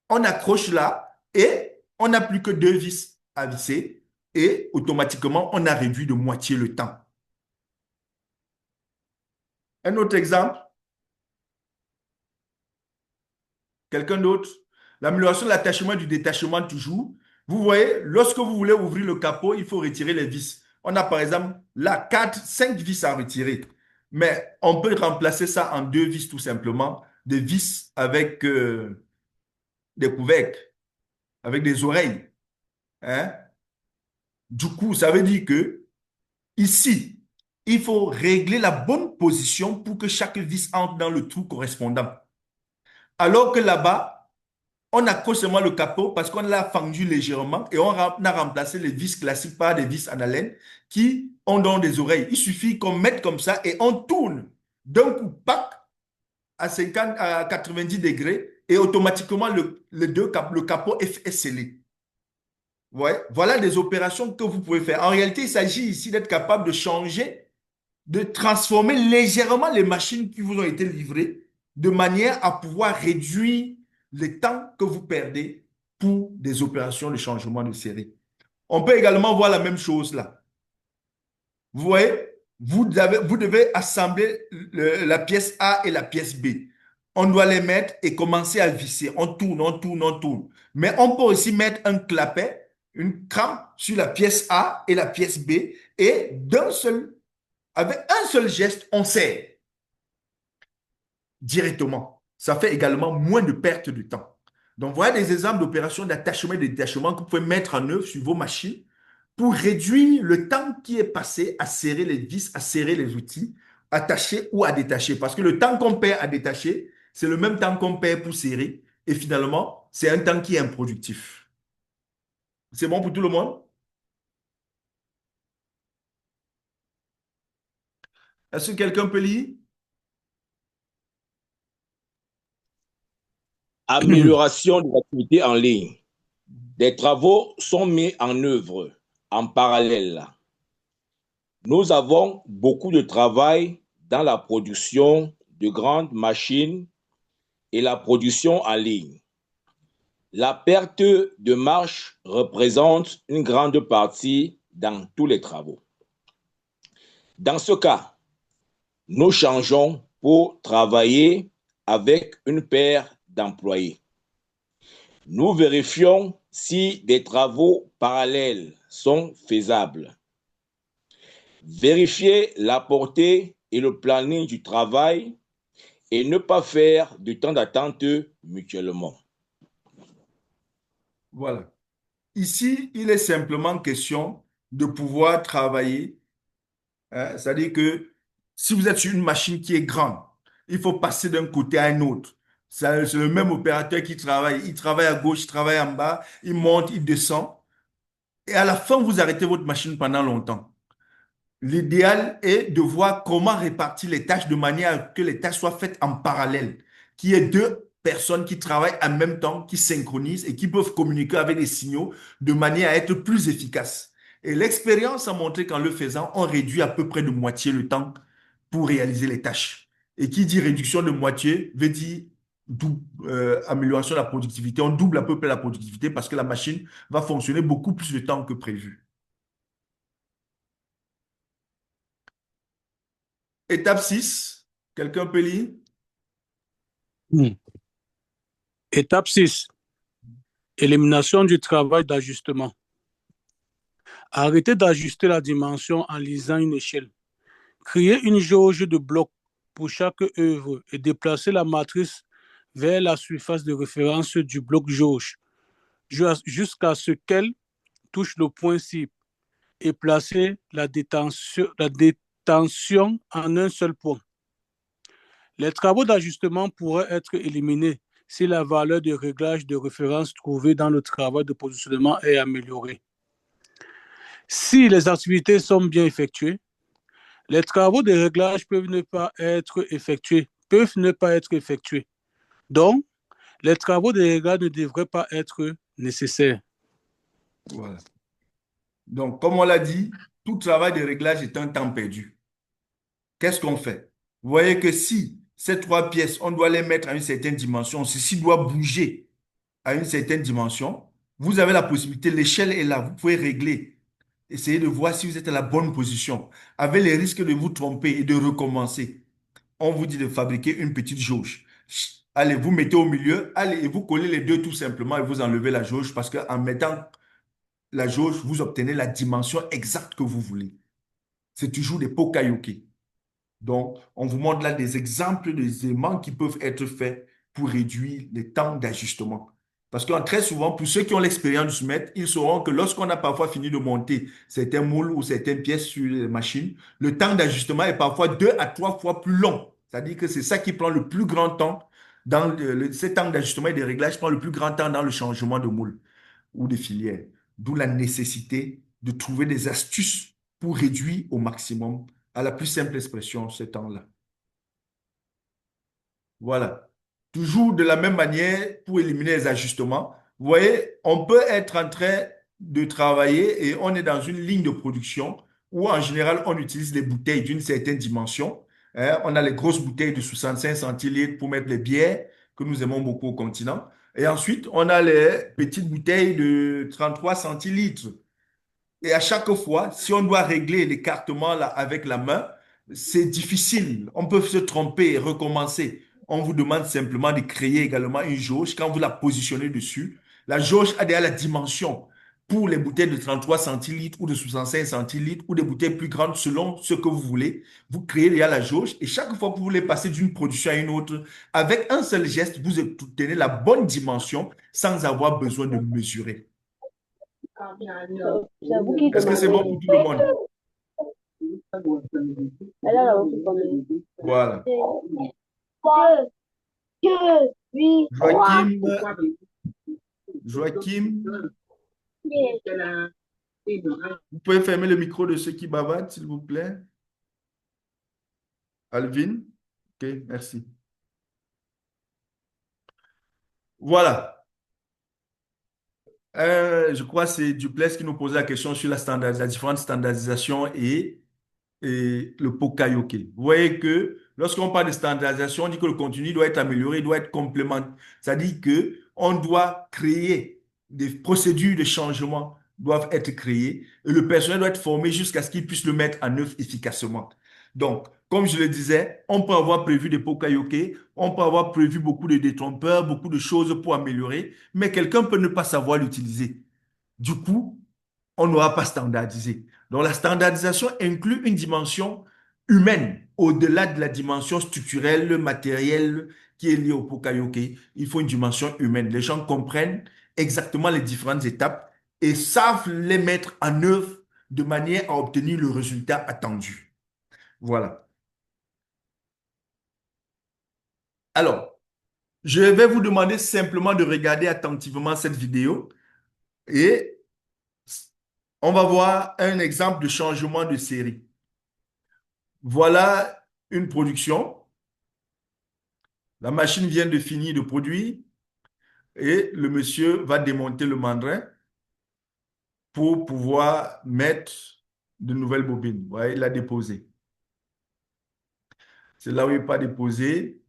On accroche là et on n'a plus que 2 vis à visser et automatiquement, on a réduit de moitié le temps. Un autre exemple? Quelqu'un d'autre? L'amélioration de l'attachement et du détachement toujours. Vous voyez, lorsque vous voulez ouvrir le capot, il faut retirer les vis. On a par exemple là 4, 5 vis à retirer. Mais on peut remplacer ça en 2 vis tout simplement. Des vis avec des couvercles, avec des oreilles. Hein? Du coup, ça veut dire que ici, il faut régler la bonne position pour que chaque vis entre dans le trou correspondant. Alors que là-bas, on accroche seulement le capot parce qu'on l'a fendu légèrement et on a remplacé les vis classiques par des vis en haleine qui ont donc des oreilles. Il suffit qu'on mette comme ça et on tourne d'un coup, pack, à 50, à 90 degrés et automatiquement le capot est scellé. Ouais, voilà des opérations que vous pouvez faire. En réalité, il s'agit ici d'être capable de changer de transformer légèrement les machines qui vous ont été livrées de manière à pouvoir réduire le temps que vous perdez pour des opérations de changement de série. On peut également voir la même chose là. Vous voyez, vous devez assembler la pièce A et la pièce B. On doit les mettre et commencer à visser. On tourne, on tourne, on tourne. Mais on peut aussi mettre un clapet, une crampe sur la pièce A et la pièce B et avec un seul geste, on serre directement. Ça fait également moins de perte de temps. Donc, voilà des exemples d'opérations d'attachement et de détachement que vous pouvez mettre en œuvre sur vos machines pour réduire le temps qui est passé à serrer les vis, à serrer les outils, attacher ou à détacher. Parce que le temps qu'on perd à détacher, c'est le même temps qu'on perd pour serrer. Et finalement, c'est un temps qui est improductif. C'est bon pour tout le monde? Est-ce que quelqu'un peut lire? Amélioration de l'activité en ligne. Des travaux sont mis en œuvre en parallèle. Nous avons beaucoup de travail dans la production de grandes machines et la production en ligne. La perte de marge représente une grande partie dans tous les travaux. Dans ce cas, nous changeons pour travailler avec une paire d'employés. Nous vérifions si des travaux parallèles sont faisables. Vérifier la portée et le planning du travail et ne pas faire de temps d'attente mutuellement. Voilà. Ici, il est simplement question de pouvoir travailler. C'est-à-dire que si vous êtes sur une machine qui est grande, il faut passer d'un côté à un autre. C'est le même opérateur qui travaille. Il travaille à gauche, il travaille en bas, il monte, il descend. Et à la fin, vous arrêtez votre machine pendant longtemps. L'idéal est de voir comment répartir les tâches de manière à que les tâches soient faites en parallèle, qu'il y ait deux personnes qui travaillent en même temps, qui synchronisent et qui peuvent communiquer avec les signaux de manière à être plus efficaces. Et l'expérience a montré qu'en le faisant, on réduit à peu près de moitié le temps pour réaliser les tâches. Et qui dit réduction de moitié veut dire amélioration de la productivité. On double à peu près la productivité parce que la machine va fonctionner beaucoup plus de temps que prévu. Étape 6, quelqu'un peut lire? Étape 6, élimination du travail d'ajustement. Arrêtez d'ajuster la dimension en lisant une échelle. Créez une jauge de blocs pour chaque œuvre et déplacez la matrice vers la surface de référence du bloc jauge jusqu'à ce qu'elle touche le point cible et placez la détention en un seul point. Les travaux d'ajustement pourraient être éliminés si la valeur de réglage de référence trouvée dans le travail de positionnement est améliorée. Si les activités sont bien effectuées, les travaux de réglage peuvent ne pas être effectués. Donc, les travaux de réglage ne devraient pas être nécessaires. Voilà. Donc, comme on l'a dit, tout travail de réglage est un temps perdu. Qu'est-ce qu'on fait? Vous voyez que si ces trois pièces, on doit les mettre à une certaine dimension, ceci doit bouger à une certaine dimension, vous avez la possibilité, l'échelle est là, vous pouvez régler. Essayez de voir si vous êtes à la bonne position, avec les risques de vous tromper et de recommencer. On vous dit de fabriquer une petite jauge. Allez, vous mettez au milieu, allez, et vous collez les deux tout simplement et vous enlevez la jauge parce qu'en mettant la jauge, vous obtenez la dimension exacte que vous voulez. C'est toujours des pots cailloqués. Donc, on vous montre là des exemples des éléments qui peuvent être faits pour réduire les temps d'ajustement. Parce que très souvent, pour ceux qui ont l'expérience du SMET, ils sauront que lorsqu'on a parfois fini de monter certains moules ou certaines pièces sur les machines, le temps d'ajustement est parfois 2 à 3 fois plus long. C'est-à-dire que c'est ça qui prend le plus grand temps ce temps d'ajustement et de réglage prend le plus grand temps dans le changement de moule ou de filière. D'où la nécessité de trouver des astuces pour réduire au maximum, à la plus simple expression, ce temps-là. Voilà. Toujours de la même manière, pour éliminer les ajustements, vous voyez, on peut être en train de travailler et on est dans une ligne de production où en général, on utilise les bouteilles d'une certaine dimension. Hein. On a les grosses bouteilles de 65 centilitres pour mettre les bières que nous aimons beaucoup au continent. Et ensuite, on a les petites bouteilles de 33 centilitres. Et à chaque fois, si on doit régler l'écartement là avec la main, c'est difficile. On peut se tromper et recommencer. On vous demande simplement de créer également une jauge. Quand vous la positionnez dessus, la jauge a déjà la dimension pour les bouteilles de 33 centilitres ou de 65 centilitres ou des bouteilles plus grandes selon ce que vous voulez. Vous créez déjà la jauge et chaque fois que vous voulez passer d'une production à une autre, avec un seul geste, vous obtenez la bonne dimension sans avoir besoin de mesurer. J'avoue qu'il Est-ce que c'est bon pour tout le monde? Elle a la voix qui commence. Voilà. Deux, huit, trois. Joachim, vous pouvez fermer le micro de ceux qui bavardent, s'il vous plaît. Alvin, ok, merci. Voilà. Je crois que c'est Duplessis qui nous posait la question sur la différente standardisation et le Pokayoke. Vous voyez que lorsqu'on parle de standardisation, on dit que le contenu doit être amélioré, doit être complémentaire. C'est-à-dire qu'on doit créer des procédures de changement doivent être créées et le personnel doit être formé jusqu'à ce qu'il puisse le mettre en œuvre efficacement. Donc, comme je le disais, on peut avoir prévu des Pokayoke, on peut avoir prévu beaucoup de détrompeurs, beaucoup de choses pour améliorer, mais quelqu'un peut ne pas savoir l'utiliser. Du coup, on n'aura pas standardisé. Donc, la standardisation inclut une dimension humaine, au-delà de la dimension structurelle, matérielle qui est liée au Pokayoke. Il faut une dimension humaine. Les gens comprennent exactement les différentes étapes et savent les mettre en œuvre de manière à obtenir le résultat attendu. Voilà. Alors, je vais vous demander simplement de regarder attentivement cette vidéo et on va voir un exemple de changement de série. Voilà une production. La machine vient de finir de produire et le monsieur va démonter le mandrin pour pouvoir mettre de nouvelles bobines. Vous voyez, il l'a déposé. C'est là où il n'est pas déposé.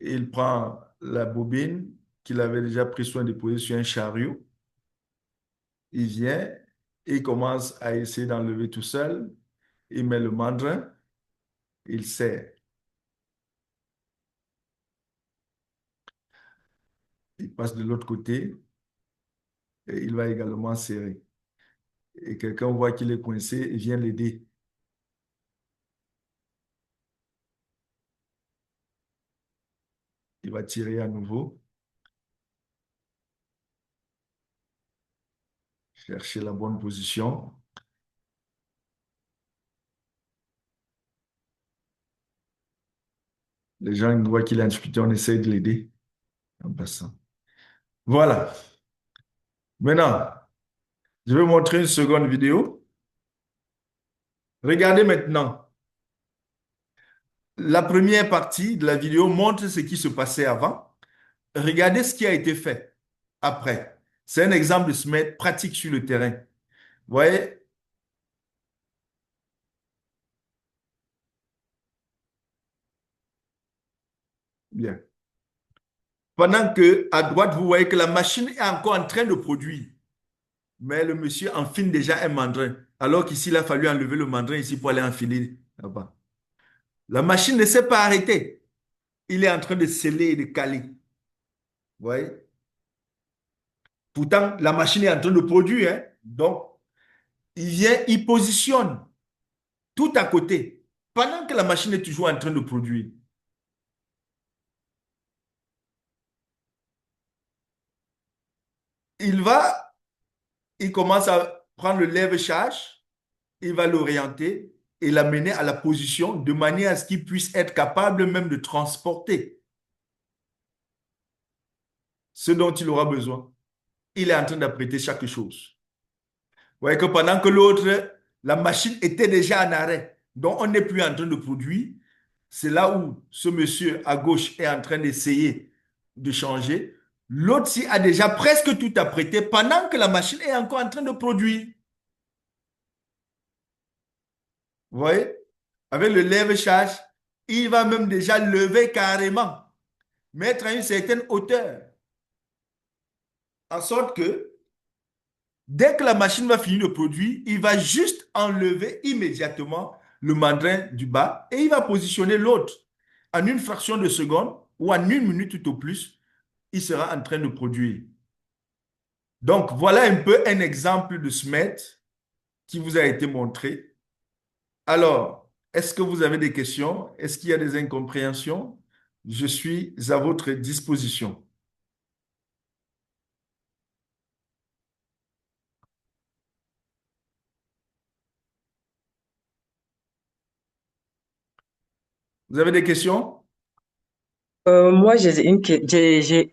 Et il prend la bobine qu'il avait déjà pris soin de poser sur un chariot. Il vient et il commence à essayer d'enlever tout seul. Il met le mandrin. Il serre. Il passe de l'autre côté et il va également serrer. Et quelqu'un voit qu'il est coincé et vient l'aider. Il va tirer à nouveau. Chercher la bonne position. Les gens voient qu'il a un difficulté, on essaie de l'aider en passant. Voilà. Maintenant, je vais vous montrer une seconde vidéo. Regardez maintenant. La première partie de la vidéo montre ce qui se passait avant. Regardez ce qui a été fait après. C'est un exemple de se mettre pratique sur le terrain. Vous voyez? Bien. Pendant que à droite, vous voyez que la machine est encore en train de produire. Mais le monsieur enfile déjà un mandrin. Alors qu'ici, il a fallu enlever le mandrin ici pour aller enfiler là-bas. La machine ne s'est pas arrêtée. Il est en train de sceller et de caler. Vous voyez? Pourtant, la machine est en train de produire. Hein? Donc, il vient, il positionne tout à côté. Pendant que la machine est toujours en train de produire. Il commence à prendre le lève-charge, il va l'orienter et l'amener à la position de manière à ce qu'il puisse être capable même de transporter ce dont il aura besoin. Il est en train d'apprêter chaque chose. Vous voyez que pendant que l'autre, la machine était déjà en arrêt, donc on n'est plus en train de produire, c'est là où ce monsieur à gauche est en train d'essayer de changer. L'autre-ci a déjà presque tout apprêté pendant que la machine est encore en train de produire. Vous voyez? Avec le lève-charge, il va même déjà lever carrément, mettre à une certaine hauteur, en sorte que dès que la machine va finir de produire, il va juste enlever immédiatement le mandrin du bas et il va positionner l'autre. En une fraction de seconde ou en une minute tout au plus, il sera en train de produire. Donc, voilà un peu un exemple de SMED qui vous a été montré. Alors, est-ce que vous avez des questions? Est-ce qu'il y a des incompréhensions? Je suis à votre disposition. Vous avez des questions? Moi, j'ai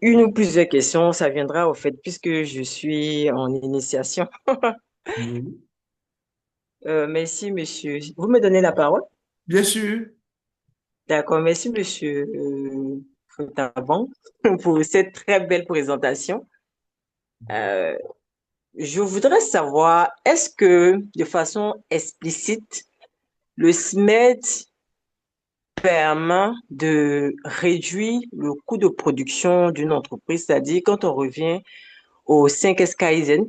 une ou plusieurs questions. Ça viendra au fait, puisque je suis en initiation. Oui. Merci, monsieur. Vous me donnez la parole? Bien sûr. D'accord, merci, monsieur Fontaban, pour cette très belle présentation. Euh, je voudrais savoir, est-ce que, de façon explicite, le SMED permet de réduire le coût de production d'une entreprise, c'est-à-dire quand on revient au 5S Kaizen,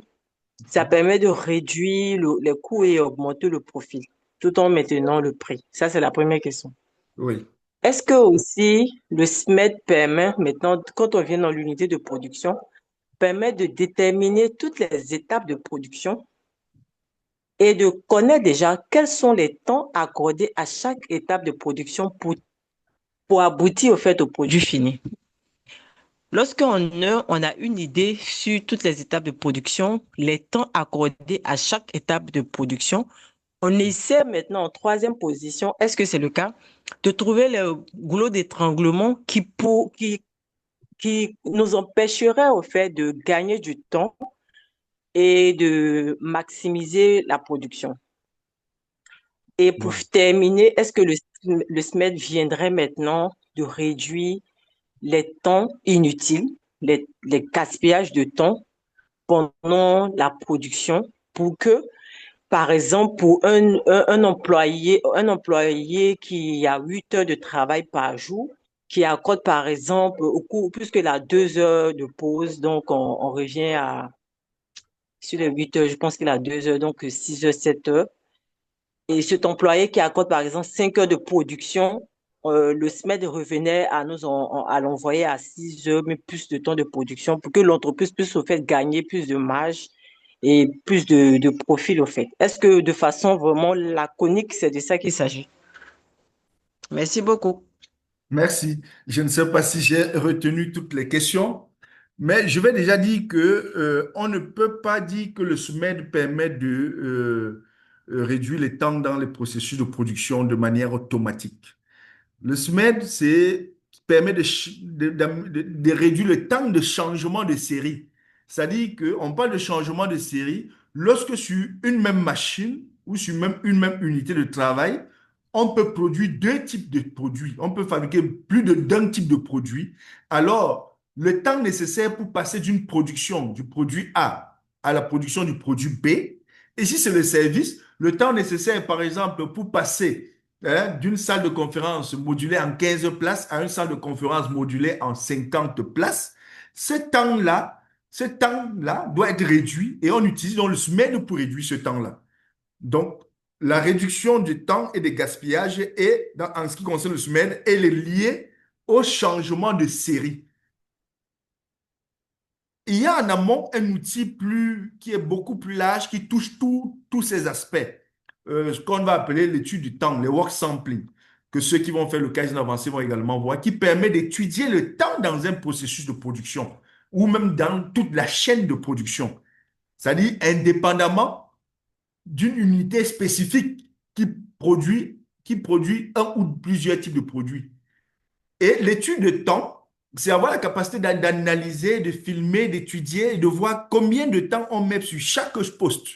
ça permet de réduire les coûts et augmenter le profit tout en maintenant le prix. Ça, c'est la première question. Oui. Est-ce que aussi le SMED permet maintenant, quand on vient dans l'unité de production, permet de déterminer toutes les étapes de production et de connaître déjà quels sont les temps accordés à chaque étape de production pour aboutir au fait au produit fini. On a une idée sur toutes les étapes de production, les temps accordés à chaque étape de production, on essaie maintenant en troisième position, est-ce que c'est le cas, de trouver le goulot d'étranglement qui nous empêcherait au fait de gagner du temps et de maximiser la production. Et pour terminer, est-ce que le SMED viendrait maintenant de réduire les temps inutiles, les gaspillages de temps pendant la production pour que, par exemple, pour un employé qui a 8 heures de travail par jour, qui accorde, par exemple, plus que la 2 heures de pause, donc on revient sur les 8 heures, je pense qu'il a 2 heures, donc 6 heures, 7 heures. Et cet employé qui accorde, par exemple, 5 heures de production, le SMED revenait à l'envoyer à 6 heures, mais plus de temps de production pour que l'entreprise puisse au fait gagner plus de marge et plus de profit au fait. Est-ce que de façon vraiment laconique, c'est de ça qu'il s'agit? Merci beaucoup. Merci. Je ne sais pas si j'ai retenu toutes les questions, mais je vais déjà dire que on ne peut pas dire que le SMED permet de réduire les temps dans les processus de production de manière automatique. Le SMED, permet de réduire le temps de changement de série. C'est-à-dire qu'on parle de changement de série lorsque sur une même machine ou sur une même unité de travail, on peut produire deux types de produits. On peut fabriquer plus d'un type de produit. Alors, le temps nécessaire pour passer d'une production du produit A à la production du produit B, et si c'est le service, le temps nécessaire, par exemple, pour passer d'une salle de conférence modulée en 15 places à une salle de conférence modulée en 50 places, ce temps-là doit être réduit et on utilise donc le SMED pour réduire ce temps-là. Donc, la réduction du temps et des gaspillages en ce qui concerne le SMED, elle est liée au changement de série. Il y a en amont un outil qui est beaucoup plus large, qui touche tous ces aspects. Ce qu'on va appeler l'étude du temps, les work sampling, que ceux qui vont faire le Kaizen avancé vont également voir, qui permet d'étudier le temps dans un processus de production ou même dans toute la chaîne de production. C'est-à-dire indépendamment d'une unité spécifique qui produit un ou plusieurs types de produits. Et l'étude de temps, c'est avoir la capacité d'analyser, de filmer, d'étudier et de voir combien de temps on met sur chaque poste.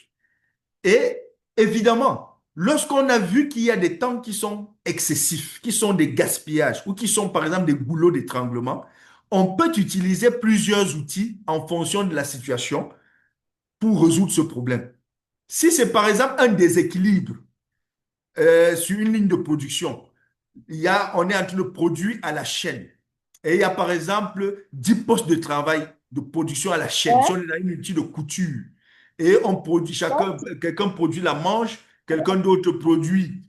Et évidemment, lorsqu'on a vu qu'il y a des temps qui sont excessifs, qui sont des gaspillages ou qui sont par exemple des goulots d'étranglement, on peut utiliser plusieurs outils en fonction de la situation pour résoudre ce problème. Si c'est par exemple un déséquilibre sur une ligne de production. On est en train de produire à la chaîne. Et il y a par exemple 10 postes de travail de production à la chaîne. Si on est dans une outil de couture et on produit, quelqu'un produit la manche, quelqu'un d'autre produit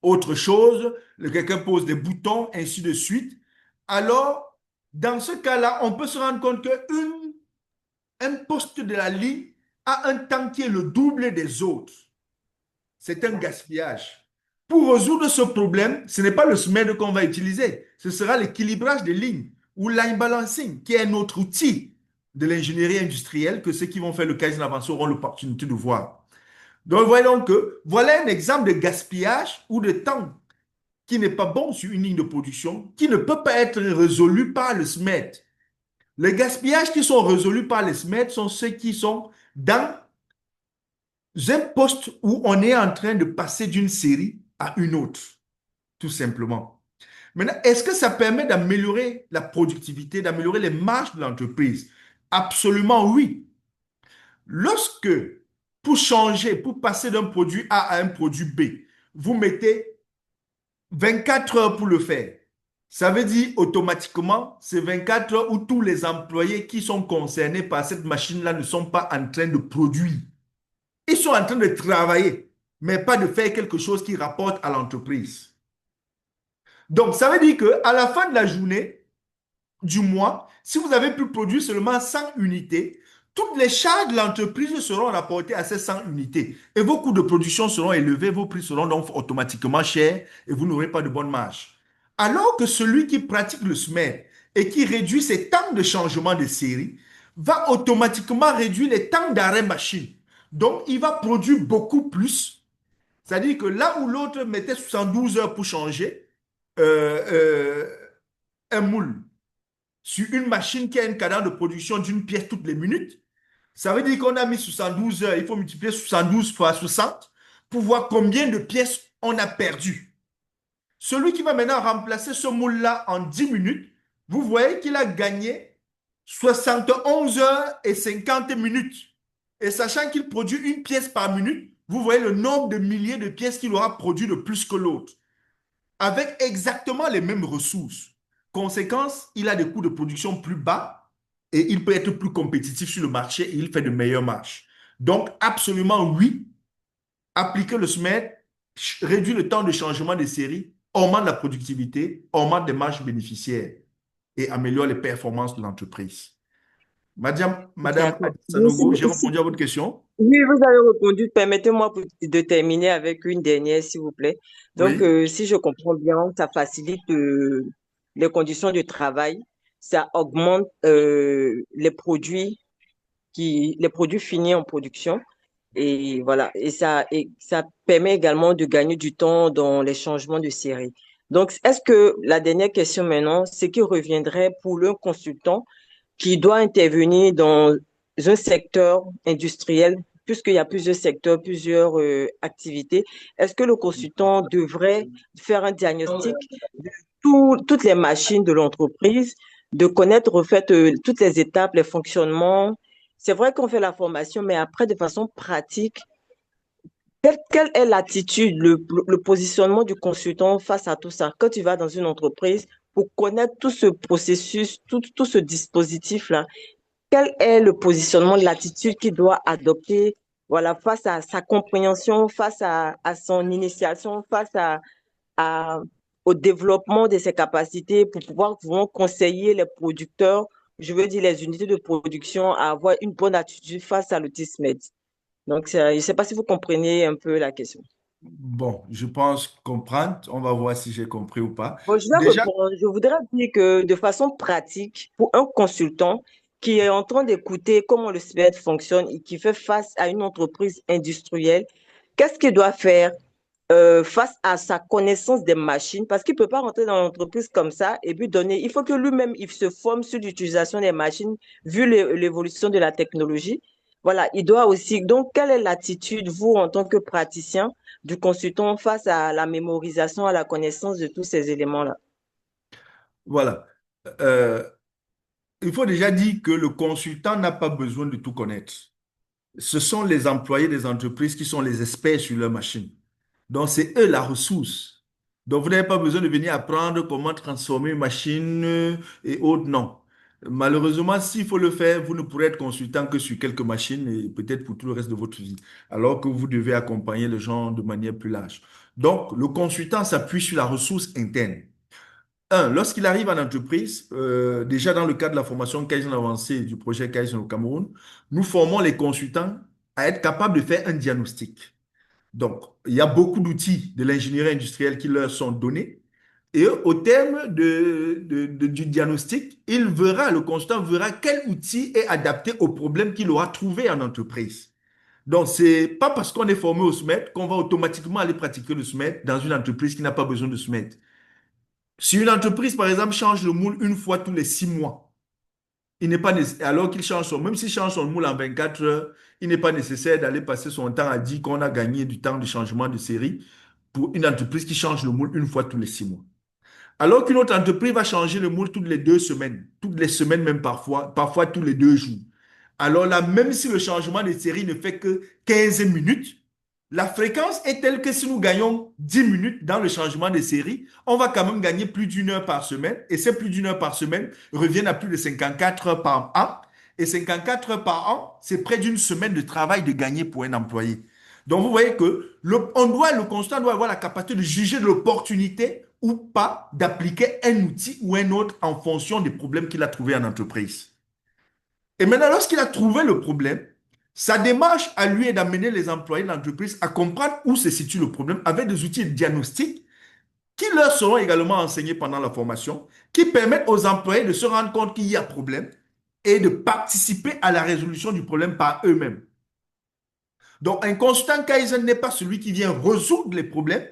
autre chose, quelqu'un pose des boutons, ainsi de suite. Alors, dans ce cas-là, on peut se rendre compte qu'un poste de la ligne a un temps qui est le double des autres. C'est un gaspillage. Pour résoudre ce problème, ce n'est pas le SMED qu'on va utiliser, ce sera l'équilibrage des lignes ou line balancing, qui est un autre outil de l'ingénierie industrielle que ceux qui vont faire le Kaizen avancé auront l'opportunité de voir. Donc, voyons que voilà un exemple de gaspillage ou de temps qui n'est pas bon sur une ligne de production, qui ne peut pas être résolu par le SMED. Les gaspillages qui sont résolus par le SMED sont ceux qui sont dans un poste où on est en train de passer d'une série à une autre, tout simplement. Maintenant, est-ce que ça permet d'améliorer la productivité, d'améliorer les marges de l'entreprise? Absolument oui. Lorsque, pour changer, pour passer d'un produit A à un produit B, vous mettez 24 heures pour le faire, ça veut dire automatiquement, c'est 24 heures où tous les employés qui sont concernés par cette machine-là ne sont pas en train de produire. Ils sont en train de travailler, mais pas de faire quelque chose qui rapporte à l'entreprise. Donc, ça veut dire qu'à la fin de la journée, du mois, si vous avez pu produire seulement 100 unités, toutes les charges de l'entreprise seront rapportées à ces 100 unités. Et vos coûts de production seront élevés, vos prix seront donc automatiquement chers et vous n'aurez pas de bonne marge. Alors que celui qui pratique le SMED et qui réduit ses temps de changement de série va automatiquement réduire les temps d'arrêt machine. Donc, il va produire beaucoup plus. C'est-à-dire que là où l'autre mettait 72 heures pour changer un moule sur une machine qui a une cadence de production d'une pièce toutes les minutes, ça veut dire qu'on a mis 72 heures, il faut multiplier 72 fois 60 pour voir combien de pièces on a perdu. Celui qui va maintenant remplacer ce moule-là en 10 minutes, vous voyez qu'il a gagné 71 heures et 50 minutes. Et sachant qu'il produit une pièce par minute, vous voyez le nombre de milliers de pièces qu'il aura produit de plus que l'autre, avec exactement les mêmes ressources. Conséquence, il a des coûts de production plus bas et il peut être plus compétitif sur le marché et il fait de meilleures marges. Donc, absolument oui, appliquer le SMED réduit le temps de changement des séries, augmente la productivité, augmente les marges bénéficiaires et améliore les performances de l'entreprise. Madame Sanogo, j'ai répondu à votre question? Oui, vous avez répondu. Permettez-moi de terminer avec une dernière, s'il vous plaît. Donc, Oui. si je comprends bien, ça facilite les conditions de travail, ça augmente les produits finis en production. Et voilà, et ça permet également de gagner du temps dans les changements de série. Donc, est-ce que la dernière question maintenant, c'est qui reviendrait pour le consultant qui doit intervenir dans un secteur industriel, puisqu'il y a plusieurs secteurs, plusieurs activités, est-ce que le consultant devrait faire un diagnostic de toutes les machines de l'entreprise, de connaître en fait toutes les étapes, les fonctionnements? C'est vrai qu'on fait la formation, mais après, de façon pratique, quelle est l'attitude, le positionnement du consultant face à tout ça? Quand tu vas dans une entreprise, pour connaître tout ce processus, tout ce dispositif-là, quel est le positionnement, l'attitude qu'il doit adopter, voilà, face à sa compréhension, face à son initiation, à- au développement de ses capacités pour pouvoir vraiment conseiller les producteurs, je veux dire les unités de production, à avoir une bonne attitude face à l'autisme. Donc, je ne sais pas si vous comprenez un peu la question. Bon, je pense comprendre. On va voir si j'ai compris ou pas. Bon, je vais Déjà, répondre. Je voudrais dire que de façon pratique, pour un consultant qui est en train d'écouter comment le SMED fonctionne et qui fait face à une entreprise industrielle, qu'est-ce qu'il doit faire face à sa connaissance des machines? Parce qu'il ne peut pas rentrer dans l'entreprise comme ça et puis donner. Il faut que lui-même, il se forme sur l'utilisation des machines, vu l'évolution de la technologie. Voilà, il doit aussi. Donc, quelle est l'attitude, vous, en tant que praticien, du consultant face à la mémorisation, à la connaissance de tous ces éléments-là? voilà. Euh, il faut déjà dire que le consultant n'a pas besoin de tout connaître. Ce sont les employés des entreprises qui sont les experts sur leur machine. Donc, c'est eux la ressource. Donc, vous n'avez pas besoin de venir apprendre comment transformer une machine et autres, non. Malheureusement, s'il faut le faire, vous ne pourrez être consultant que sur quelques machines et peut-être pour tout le reste de votre vie, alors que vous devez accompagner les gens de manière plus large. Donc, le consultant s'appuie sur la ressource interne. Un, lorsqu'il arrive en entreprise, déjà dans le cadre de la formation Kaizen avancée du projet Kaizen au Cameroun, nous formons les consultants à être capables de faire un diagnostic. Donc, il y a beaucoup d'outils de l'ingénierie industrielle qui leur sont donnés. Et au terme du diagnostic, le consultant verra quel outil est adapté au problème qu'il aura trouvé en entreprise. Donc, ce n'est pas parce qu'on est formé au SMED qu'on va automatiquement aller pratiquer le SMED dans une entreprise qui n'a pas besoin de SMED. Si une entreprise, par exemple, change le moule une fois tous les 6 mois, il n'est pas alors qu'il change même s'il change son moule en 24 heures, il n'est pas nécessaire d'aller passer son temps à dire qu'on a gagné du temps de changement de série pour une entreprise qui change le moule une fois tous les 6 mois. Alors qu'une autre entreprise va changer le moule toutes les 2 semaines, toutes les semaines même parfois tous les 2 jours. Alors là, même si le changement de série ne fait que 15 minutes, la fréquence est telle que si nous gagnons 10 minutes dans le changement de série, on va quand même gagner plus d'une heure par semaine. Et ces plus d'une heure par semaine reviennent à plus de 54 heures par an. Et 54 heures par an, c'est près d'une semaine de travail de gagner pour un employé. Donc vous voyez que le constat doit avoir la capacité de juger de l'opportunité ou pas d'appliquer un outil ou un autre en fonction des problèmes qu'il a trouvés en entreprise. Et maintenant, lorsqu'il a trouvé le problème, sa démarche à lui est d'amener les employés de l'entreprise à comprendre où se situe le problème avec des outils de diagnostic qui leur seront également enseignés pendant la formation, qui permettent aux employés de se rendre compte qu'il y a problème et de participer à la résolution du problème par eux-mêmes. Donc, un consultant Kaizen n'est pas celui qui vient résoudre les problèmes,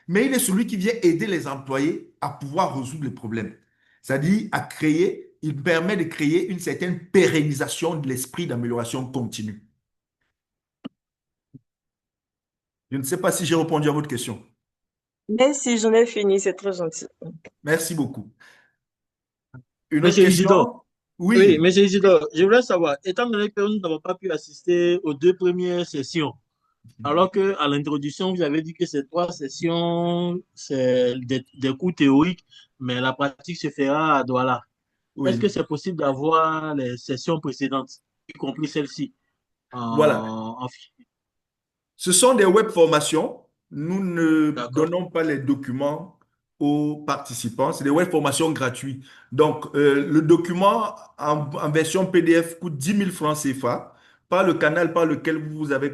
mais il est celui qui vient aider les employés à pouvoir résoudre les problèmes. C'est-à-dire il permet de créer une certaine pérennisation de l'esprit d'amélioration continue. Je ne sais pas si j'ai répondu à votre question. Merci, j'en ai fini, c'est très gentil. Merci beaucoup. Une autre Monsieur question? Isidore, oui, Oui. monsieur Isidore, je voulais savoir, étant donné que nous n'avons pas pu assister aux 2 premières sessions, alors qu'à l'introduction, vous avez dit que ces 3 sessions, c'est des cours théoriques, mais la pratique se fera à Douala. Est-ce que Oui. c'est possible d'avoir les sessions précédentes, y compris celle-ci, Voilà. en Ce sont des web formations. Nous ne D'accord, donnons pas les documents aux participants. C'est des web formations gratuites. Donc, le document en version PDF coûte 10 000 francs CFA par le canal par lequel vous avez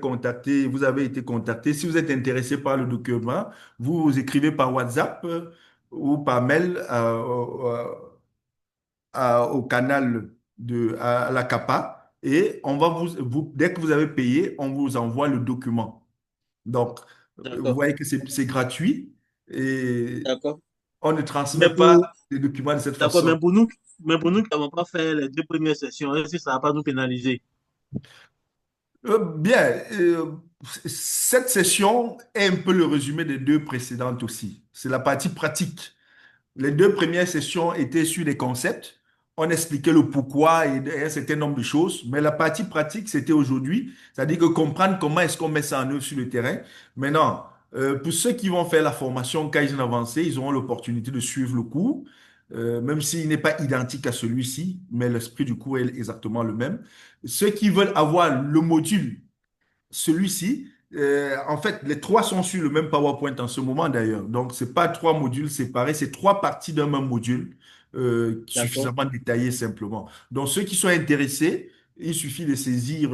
été contacté. Si vous êtes intéressé par le document, vous écrivez par WhatsApp ou par mail au canal à la CAPA et on va dès que vous avez payé, on vous envoie le document. Donc, vous d'accord, voyez que c'est gratuit et d'accord. on ne Mais transmet pas pour, les documents de cette d'accord, façon. mais pour nous qui n'avons pas fait les 2 premières sessions, est-ce que ça ne va pas nous pénaliser? Bien, cette session est un peu le résumé des 2 précédentes aussi. C'est la partie pratique. Les 2 premières sessions étaient sur des concepts. On expliquait le pourquoi et un certain nombre de choses. Mais la partie pratique, c'était aujourd'hui. C'est-à-dire que comprendre comment est-ce qu'on met ça en œuvre sur le terrain. Maintenant, pour ceux qui vont faire la formation Kaizen avancée, ils auront l'opportunité de suivre le cours, même s'il n'est pas identique à celui-ci, mais l'esprit du cours est exactement le même. Ceux qui veulent avoir le module celui-ci, en fait, les 3 sont sur le même PowerPoint en ce moment d'ailleurs. Donc, ce n'est pas 3 modules séparés, c'est 3 parties d'un même module, D'accord. suffisamment détaillé simplement. Donc, ceux qui sont intéressés, il suffit de saisir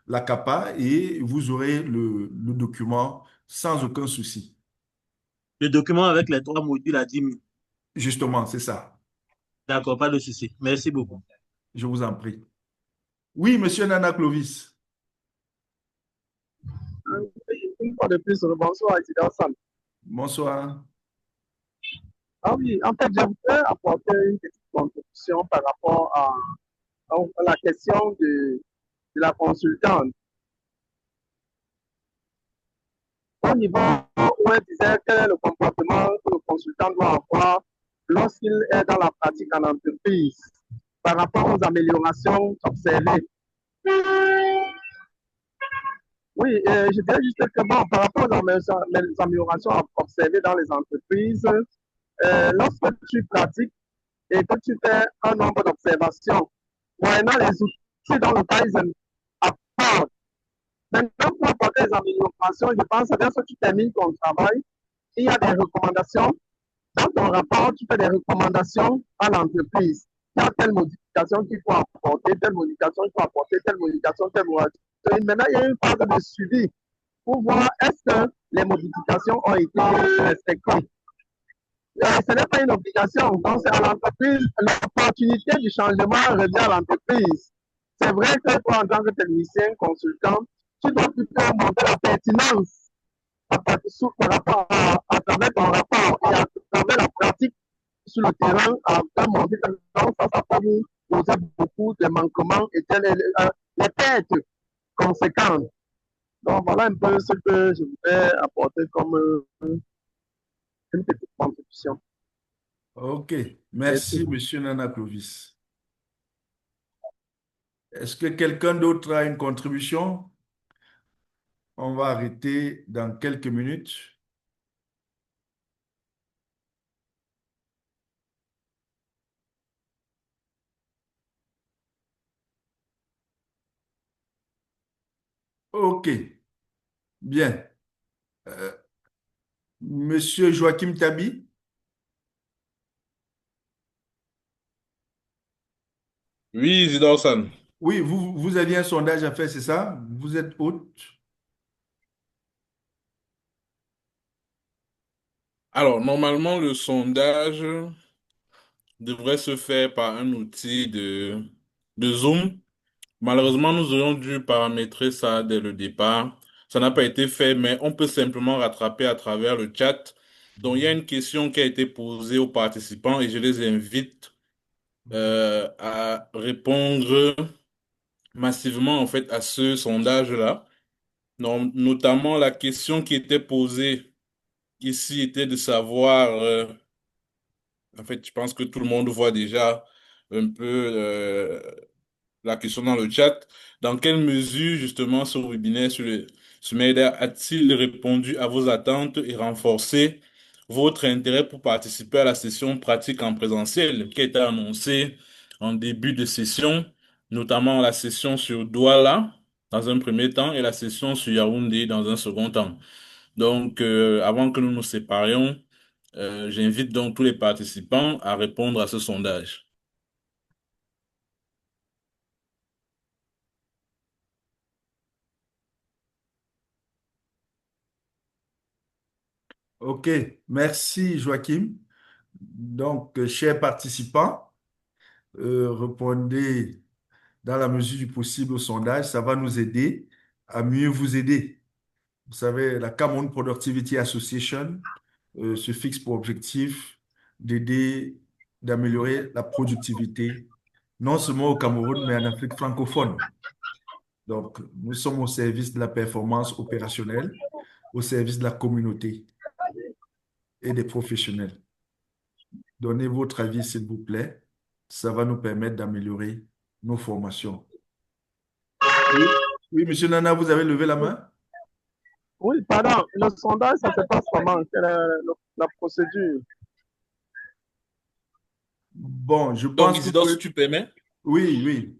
la CAPA et vous aurez le document sans aucun souci. Le document avec les 3 modules à 10 000. Justement, c'est ça. D'accord, pas de souci. Merci beaucoup. Je vous en prie. Oui, monsieur Nana Clovis. Une fois de plus, bonsoir, Isidore Sam. Bonsoir. Ah oui, en fait, je voudrais apporter une petite contribution par rapport à la question de la consultante. Au niveau où elle disait quel est le comportement que le consultant doit avoir lorsqu'il est dans la pratique en entreprise par rapport aux améliorations observées. Oui, je dirais juste que bon, par rapport aux améliorations observées dans les entreprises, lorsque tu pratiques et que tu fais un nombre d'observations, moyennant les outils dans le Kaizen apportent. Maintenant, pour apporter des améliorations, je pense que lorsque tu termines ton travail, il y a des recommandations. Dans ton rapport, tu fais des recommandations à l'entreprise. Il y a telle modification qu'il faut apporter, telle modification qu'il faut apporter, telle modification, telle modification. Et maintenant, il y a une phase de suivi pour voir est-ce que les modifications ont été respectées. Ce n'est pas une obligation, donc c'est à l'entreprise, l'opportunité du changement revient à l'entreprise. C'est vrai que toi, en tant que technicien, consultant, tu dois plutôt montrer la pertinence par rapport à travers ton rapport et à travers la pratique sur le terrain, à montrer que ça peut vous poser beaucoup de manquements et les pertes conséquentes. Donc voilà un peu ce que je voulais apporter comme une petite contribution. Ok, merci, Monsieur Nana Clovis. Est-ce que quelqu'un d'autre a une contribution? On va arrêter dans quelques minutes. Ok, bien. Monsieur Joachim Tabi? Oui, Zidane. Oui, vous aviez un sondage à faire, c'est ça? Vous êtes hôte? Alors, normalement, le sondage devrait se faire par un outil de Zoom. Malheureusement, nous aurions dû paramétrer ça dès le départ. Ça n'a pas été fait, mais on peut simplement rattraper à travers le chat. Donc, il y a une question qui a été posée aux participants et je les invite à répondre massivement en fait à ce sondage-là. Notamment, la question qui était posée ici était de savoir, en fait, je pense que tout le monde voit déjà un peu la question dans le chat. Dans quelle mesure, justement, ce webinaire sur le SMEDA a-t-il répondu à vos attentes et renforcé votre intérêt pour participer à la session pratique en présentiel qui a été annoncée en début de session, notamment la session sur Douala dans un premier temps et la session sur Yaoundé dans un second temps. Donc, avant que nous nous séparions, j'invite donc tous les participants à répondre à ce sondage. Ok, merci Joachim. Donc, chers participants, répondez dans la mesure du possible au sondage. Ça va nous aider à mieux vous aider. Vous savez, la Cameroun Productivity Association se fixe pour objectif d'aider, d'améliorer la productivité, non seulement au Cameroun, mais en Afrique francophone. Donc, nous sommes au service de la performance opérationnelle, au service de la communauté et des professionnels. Donnez votre avis, s'il vous plaît. Ça va nous permettre d'améliorer nos formations. Oui, oui, Monsieur Nana, vous avez levé la main? Oui, pardon, le sondage, ça se passe comment? Quelle est la procédure? Bon, je Donc, pense que vous Isidore, pouvez... si tu permets. Oui, oui.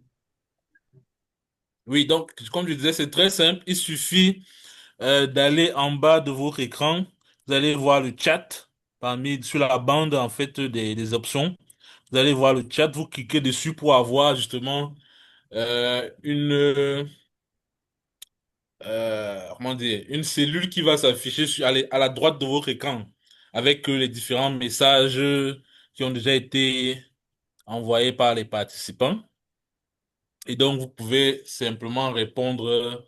Oui, donc, comme je disais, c'est très simple. Il suffit d'aller en bas de votre écran. Vous allez voir le chat sur la bande, en fait, des options. Vous allez voir le chat. Vous cliquez dessus pour avoir justement comment dire, une cellule qui va s'afficher à la droite de votre écran avec les différents messages qui ont déjà été envoyés par les participants. Et donc, vous pouvez simplement répondre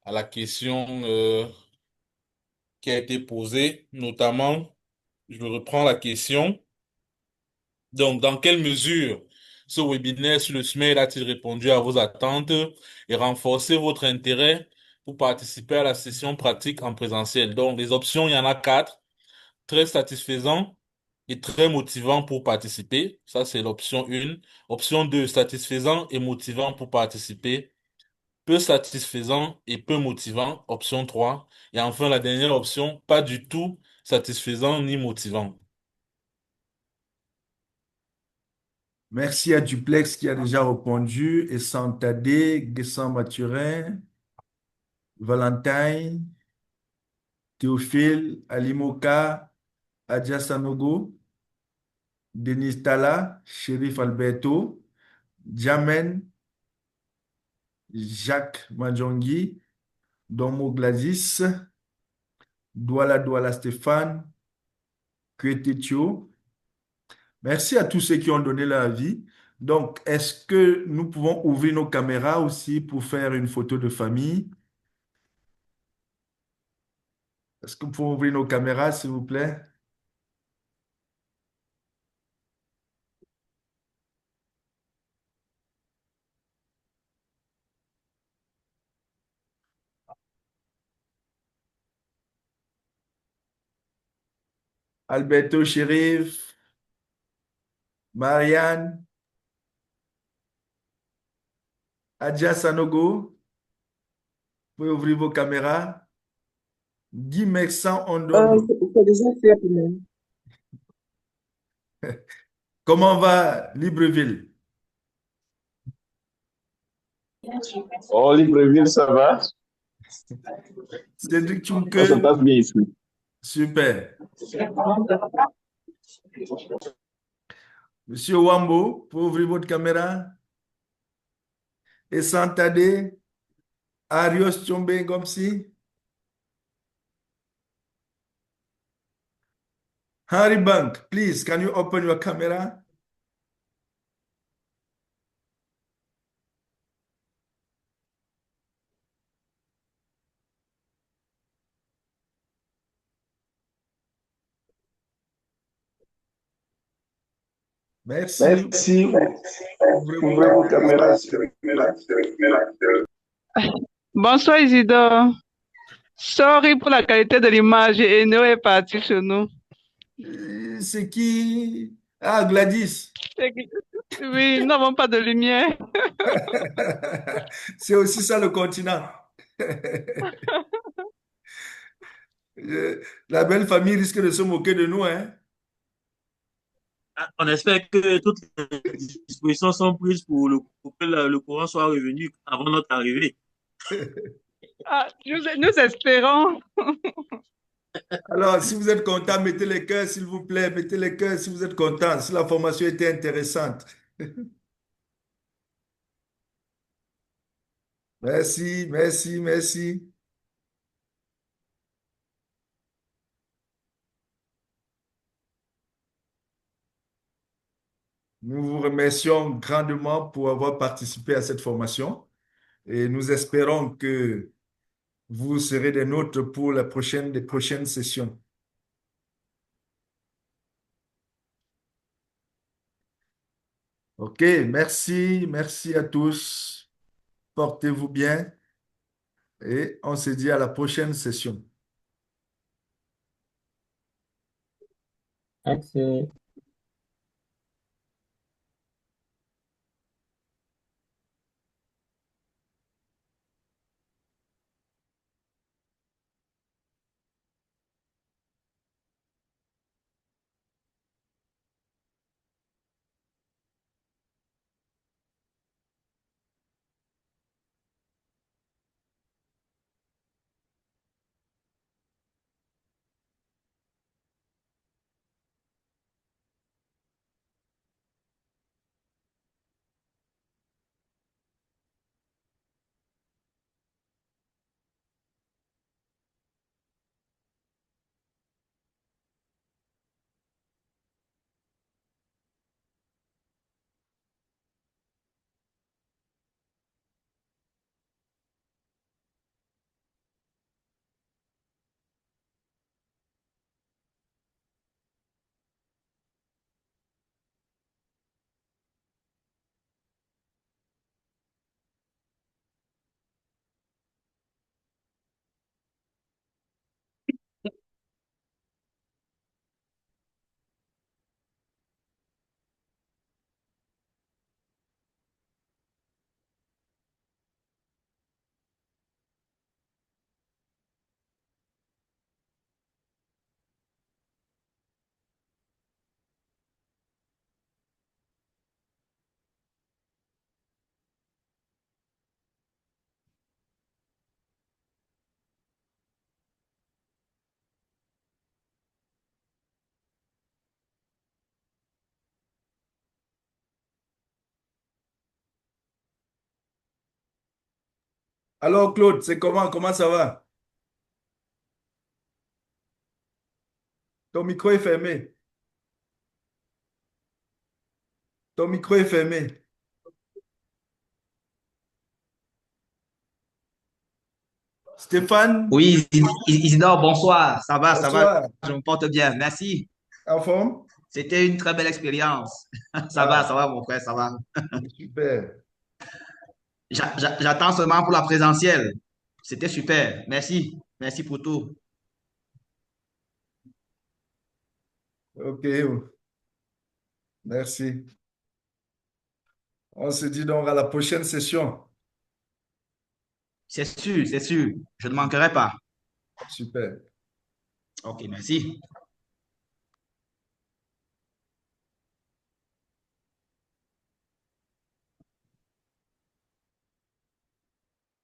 à la question qui a été posée, notamment, je reprends la question. Donc, dans quelle mesure ce webinaire sur le SMED a-t-il répondu à vos attentes et renforcé votre intérêt pour participer à la session pratique en présentiel? Donc, les options, il y en a quatre. Très satisfaisant et très motivant pour participer. Ça, c'est l'option 1. Option 2, satisfaisant et motivant pour participer. peu satisfaisant et peu motivant, option 3. Et enfin, la dernière option, pas du tout satisfaisant ni motivant. Merci à Duplex qui a déjà répondu, et Santadé, Guessant Mathurin, Valentine, Théophile, Alimoka, Adja Sanogo, Denis Tala, Shérif Alberto, Jamen, Jacques Madjongi, Domo Glazis, Douala Douala Stéphane, Kwetetio. Merci à tous ceux qui ont donné leur avis. Donc, est-ce que nous pouvons ouvrir nos caméras aussi pour faire une photo de famille? Est-ce que nous pouvons ouvrir nos caméras, s'il vous plaît? Alberto Shérif, Marianne, Adja Sanogo, vous pouvez ouvrir vos caméras. Guy Mexan Ondondo. C'est déjà fait pour moi. Comment va Libreville? Oh, Libreville, ça va? Cédric Ça se Tchouke, passe bien ici. super. Monsieur Wambo, vous pouvez ouvrir votre caméra. Et Santade, Arios Tchombe Gomsi. Harry Bank, please, can you open your camera? Merci. Merci. Ouvrez vos Ouvrez vos caméras. caméras. Bonsoir Isidore. Sorry pour la qualité de l'image. Eno est parti chez nous. C'est qui? Ah, Gladys. Oui, nous n'avons pas de lumière. C'est aussi ça le continent. La belle famille risque de se moquer de nous, hein? On espère que toutes les dispositions sont prises pour que le courant soit revenu avant notre arrivée. Nous espérons. Alors, si vous êtes content, mettez les cœurs, s'il vous plaît. Mettez les cœurs si vous êtes content, si la formation était intéressante. Merci, merci, merci. Nous vous remercions grandement pour avoir participé à cette formation et nous espérons que vous serez des nôtres pour les prochaines sessions. OK, merci, merci à tous. Portez-vous bien et on se dit à la prochaine session. Merci. Alors, Claude, c'est comment? Comment ça va? Ton micro est fermé. Ton micro est fermé. Stéphane, Oui, Isidore, bonsoir. Ça va, bonsoir. je me porte bien. Merci. En forme? C'était une très belle expérience. Ah, Ça va, mon frère, ça va. super. J'attends seulement pour la présentielle. C'était super. Merci. Merci pour tout. OK, merci. On se dit donc à la prochaine session. C'est sûr, c'est sûr. Je ne manquerai pas. Super. OK, merci.